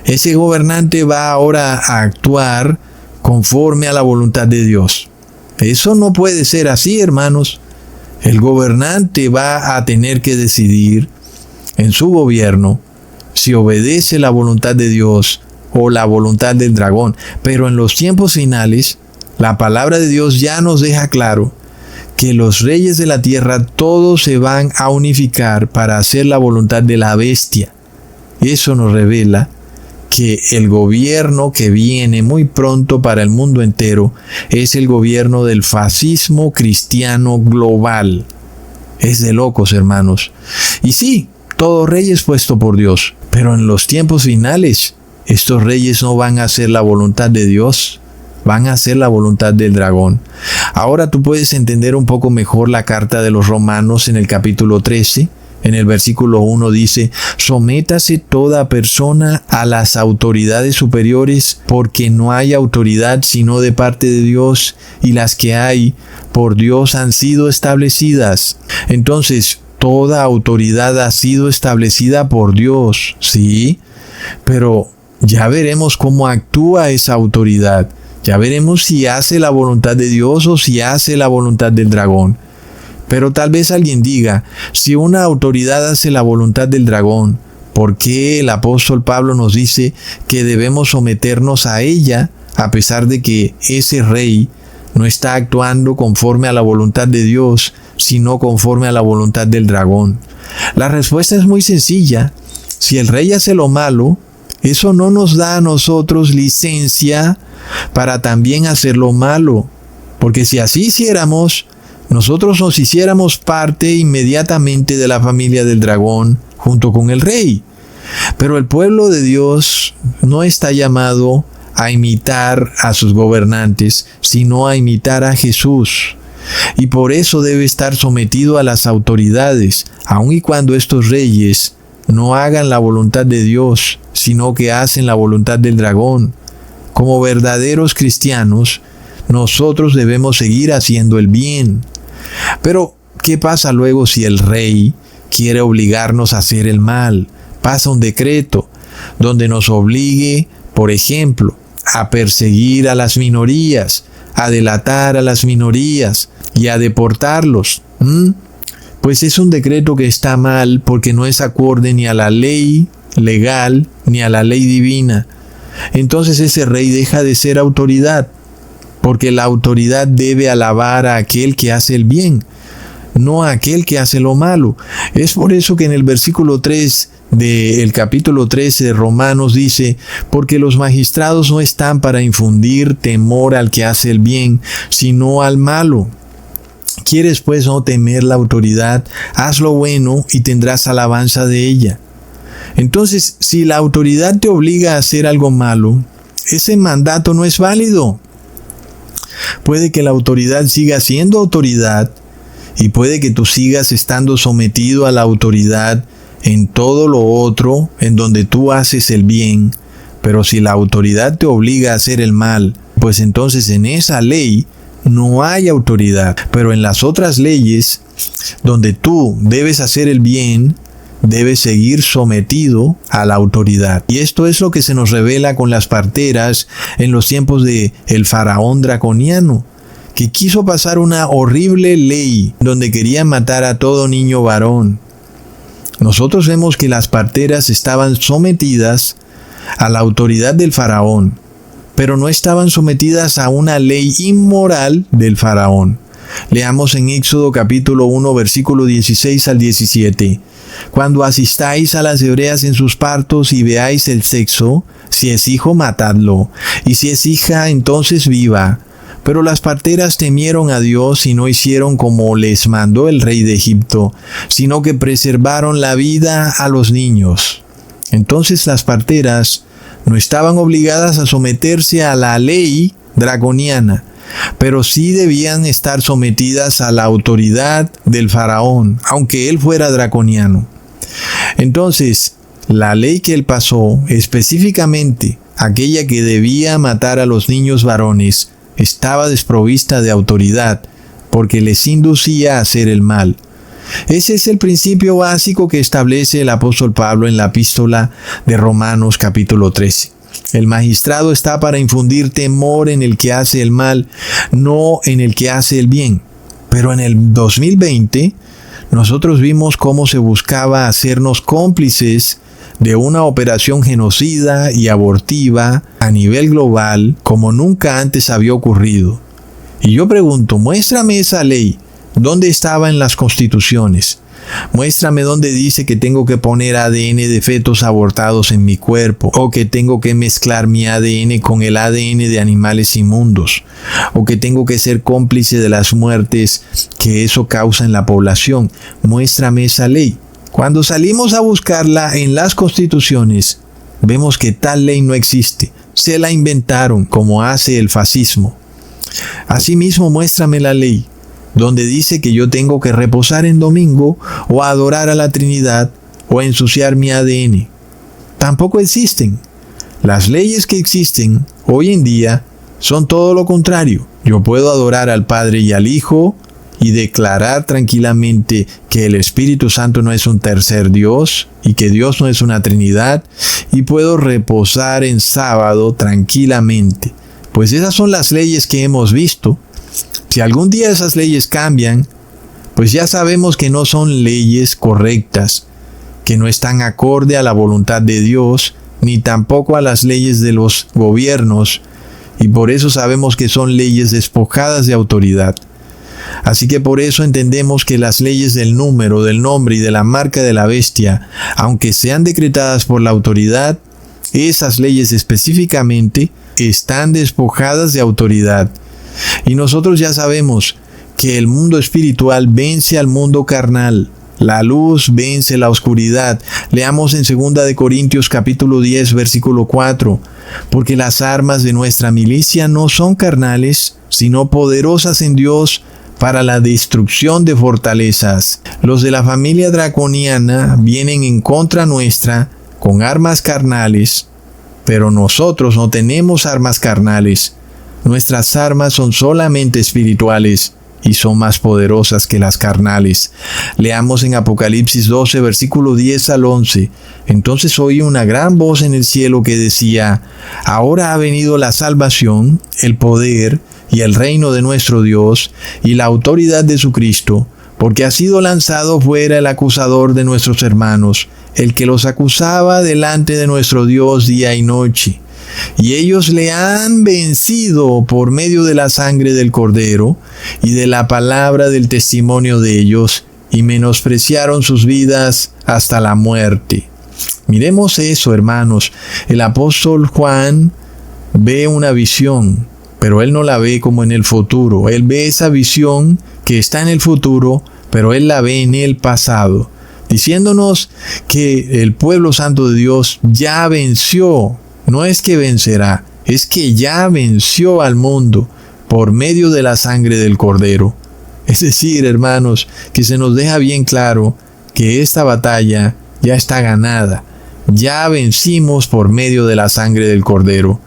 ese gobernante va ahora a actuar conforme a la voluntad de Dios. Eso no puede ser así, hermanos. El gobernante va a tener que decidir en su gobierno si obedece la voluntad de Dios o la voluntad del dragón. Pero en los tiempos finales, la palabra de Dios ya nos deja claro que los reyes de la tierra todos se van a unificar para hacer la voluntad de la bestia. Eso nos revela que el gobierno que viene muy pronto para el mundo entero es el gobierno del fascismo cristiano global. Es de locos, hermanos. Y sí, todo rey es puesto por Dios, pero en los tiempos finales, estos reyes no van a hacer la voluntad de Dios, van a hacer la voluntad del dragón. Ahora tú puedes entender un poco mejor la carta de los Romanos en el capítulo 13. En el versículo 1 dice: sométase toda persona a las autoridades superiores, porque no hay autoridad sino de parte de Dios, y las que hay por Dios han sido establecidas. Entonces, toda autoridad ha sido establecida por Dios, ¿sí? Pero ya veremos cómo actúa esa autoridad. Ya veremos si hace la voluntad de Dios o si hace la voluntad del dragón. Pero tal vez alguien diga, si una autoridad hace la voluntad del dragón, ¿por qué el apóstol Pablo nos dice que debemos someternos a ella, a pesar de que ese rey no está actuando conforme a la voluntad de Dios, sino conforme a la voluntad del dragón? La respuesta es muy sencilla. Si el rey hace lo malo, eso no nos da a nosotros licencia para también hacer lo malo. Porque si así hiciéramos, nosotros nos hiciéramos parte inmediatamente de la familia del dragón junto con el rey. Pero el pueblo de Dios no está llamado a imitar a sus gobernantes, sino a imitar a Jesús. Y por eso debe estar sometido a las autoridades, aun y cuando estos reyes no hagan la voluntad de Dios, sino que hacen la voluntad del dragón. Como verdaderos cristianos, nosotros debemos seguir haciendo el bien. Pero, ¿qué pasa luego si el rey quiere obligarnos a hacer el mal? Pasa un decreto donde nos obligue, por ejemplo, a perseguir a las minorías, a delatar a las minorías y a deportarlos. Pues es un decreto que está mal porque no es acorde ni a la ley legal ni a la ley divina. Entonces ese rey deja de ser autoridad, porque la autoridad debe alabar a aquel que hace el bien, no a aquel que hace lo malo. Es por eso que en el versículo 3 del capítulo 13 de Romanos dice: porque los magistrados no están para infundir temor al que hace el bien, sino al malo. ¿Quieres pues no temer la autoridad? Haz lo bueno y tendrás alabanza de ella. Entonces, si la autoridad te obliga a hacer algo malo, ese mandato no es válido. Puede que la autoridad siga siendo autoridad y puede que tú sigas estando sometido a la autoridad en todo lo otro, en donde tú haces el bien. Pero si la autoridad te obliga a hacer el mal, pues entonces en esa ley no hay autoridad. Pero en las otras leyes, donde tú debes hacer el bien, debes seguir sometido a la autoridad. Y esto es lo que se nos revela con las parteras en los tiempos de el faraón draconiano, que quiso pasar una horrible ley donde quería matar a todo niño varón. Nosotros vemos que las parteras estaban sometidas a la autoridad del faraón, pero no estaban sometidas a una ley inmoral del faraón. Leamos en Éxodo capítulo 1, versículo 16 al 17. Cuando asistáis a las hebreas en sus partos y veáis el sexo, si es hijo, matadlo, y si es hija, entonces viva. Pero las parteras temieron a Dios y no hicieron como les mandó el rey de Egipto, sino que preservaron la vida a los niños. Entonces las parteras no estaban obligadas a someterse a la ley draconiana, pero sí debían estar sometidas a la autoridad del faraón, aunque él fuera draconiano. Entonces, la ley que él pasó, específicamente aquella que debía matar a los niños varones, estaba desprovista de autoridad, porque les inducía a hacer el mal. Ese es el principio básico que establece el apóstol Pablo en la epístola de Romanos capítulo 13. El magistrado está para infundir temor en el que hace el mal, no en el que hace el bien. Pero en el 2020, nosotros vimos cómo se buscaba hacernos cómplices de una operación genocida y abortiva a nivel global como nunca antes había ocurrido. Y yo pregunto, muéstrame esa ley. ¿Dónde estaba en las constituciones? Muéstrame dónde dice que tengo que poner ADN de fetos abortados en mi cuerpo, o que tengo que mezclar mi ADN con el ADN de animales inmundos, o que tengo que ser cómplice de las muertes que eso causa en la población. Muéstrame esa ley. Cuando salimos a buscarla en las constituciones, vemos que tal ley no existe. Se la inventaron, como hace el fascismo. Asimismo, muéstrame la ley donde dice que yo tengo que reposar en domingo, o adorar a la Trinidad, o ensuciar mi ADN. Tampoco existen. Las leyes que existen hoy en día son todo lo contrario. Yo puedo adorar al Padre y al Hijo y declarar tranquilamente que el Espíritu Santo no es un tercer Dios y que Dios no es una Trinidad, y puedo reposar en sábado tranquilamente. Pues esas son las leyes que hemos visto. Si algún día esas leyes cambian, pues ya sabemos que no son leyes correctas, que no están acorde a la voluntad de Dios, ni tampoco a las leyes de los gobiernos, y por eso sabemos que son leyes despojadas de autoridad. Así que por eso entendemos que las leyes del número, del nombre y de la marca de la bestia, aunque sean decretadas por la autoridad, esas leyes específicamente están despojadas de autoridad. Y nosotros ya sabemos que el mundo espiritual vence al mundo carnal. La luz vence la oscuridad. Leamos en 2 de Corintios capítulo 10, versículo 4. Porque las armas de nuestra milicia no son carnales, sino poderosas en Dios para la destrucción de fortalezas. Los de la familia draconiana vienen en contra nuestra con armas carnales, pero nosotros no tenemos armas carnales. Nuestras armas son solamente espirituales y son más poderosas que las carnales. Leamos en Apocalipsis 12, versículo 10 al 11. Entonces oí una gran voz en el cielo que decía: ahora ha venido la salvación, el poder y el reino de nuestro Dios y la autoridad de su Cristo, porque ha sido lanzado fuera el acusador de nuestros hermanos, el que los acusaba delante de nuestro Dios día y noche. Y ellos le han vencido por medio de la sangre del Cordero y de la palabra del testimonio de ellos, y menospreciaron sus vidas hasta la muerte. Miremos eso, hermanos. El apóstol Juan ve una visión, pero él no la ve como en el futuro. Él ve esa visión que está en el futuro, pero él la ve en el pasado, diciéndonos que el pueblo santo de Dios ya venció. No es que vencerá, es que ya venció al mundo por medio de la sangre del Cordero. Es decir, hermanos, que se nos deja bien claro que esta batalla ya está ganada. Ya vencimos por medio de la sangre del Cordero.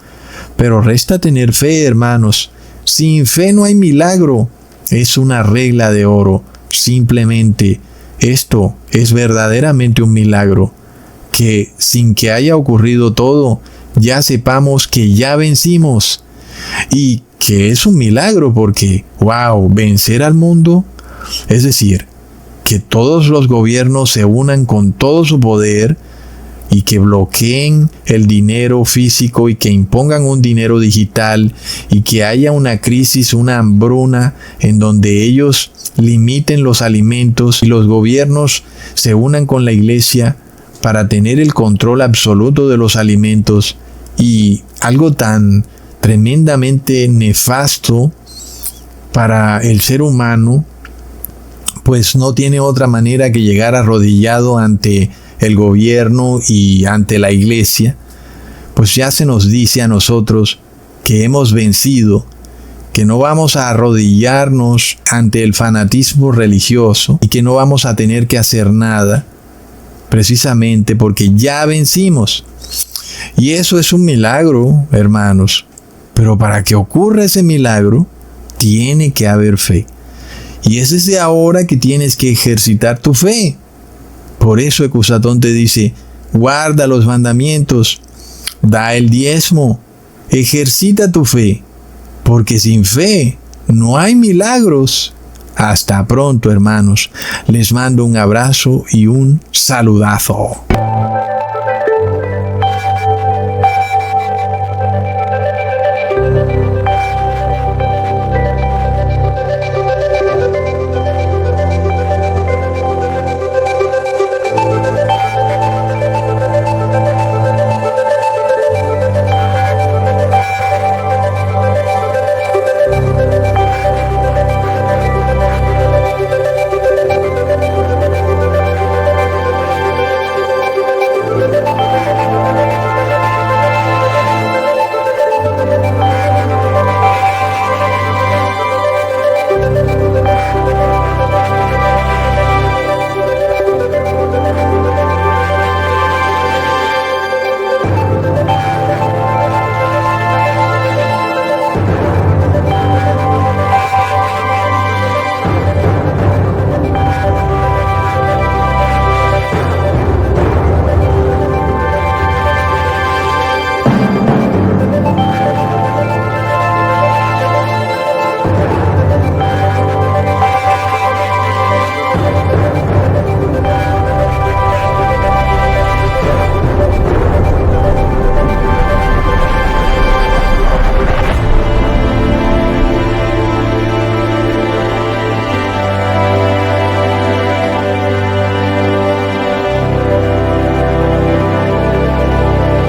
Pero resta tener fe, hermanos. Sin fe no hay milagro. Es una regla de oro. Simplemente, esto es verdaderamente un milagro. Que sin que haya ocurrido todo, ya sepamos que ya vencimos. Y que es un milagro porque, wow, vencer al mundo, es decir, que todos los gobiernos se unan con todo su poder y que bloqueen el dinero físico y que impongan un dinero digital y que haya una crisis, una hambruna en donde ellos limiten los alimentos y los gobiernos se unan con la iglesia para tener el control absoluto de los alimentos. Y algo tan tremendamente nefasto para el ser humano, pues no tiene otra manera que llegar arrodillado ante el gobierno y ante la iglesia. Pues ya se nos dice a nosotros que hemos vencido, que no vamos a arrodillarnos ante el fanatismo religioso y que no vamos a tener que hacer nada, precisamente porque ya vencimos. Y eso es un milagro, hermanos. Pero para que ocurra ese milagro, tiene que haber fe. Y es desde ahora que tienes que ejercitar tu fe. Por eso Ecusatón te dice: guarda los mandamientos, da el diezmo, ejercita tu fe. Porque sin fe no hay milagros. Hasta pronto, hermanos. Les mando un abrazo y un saludazo.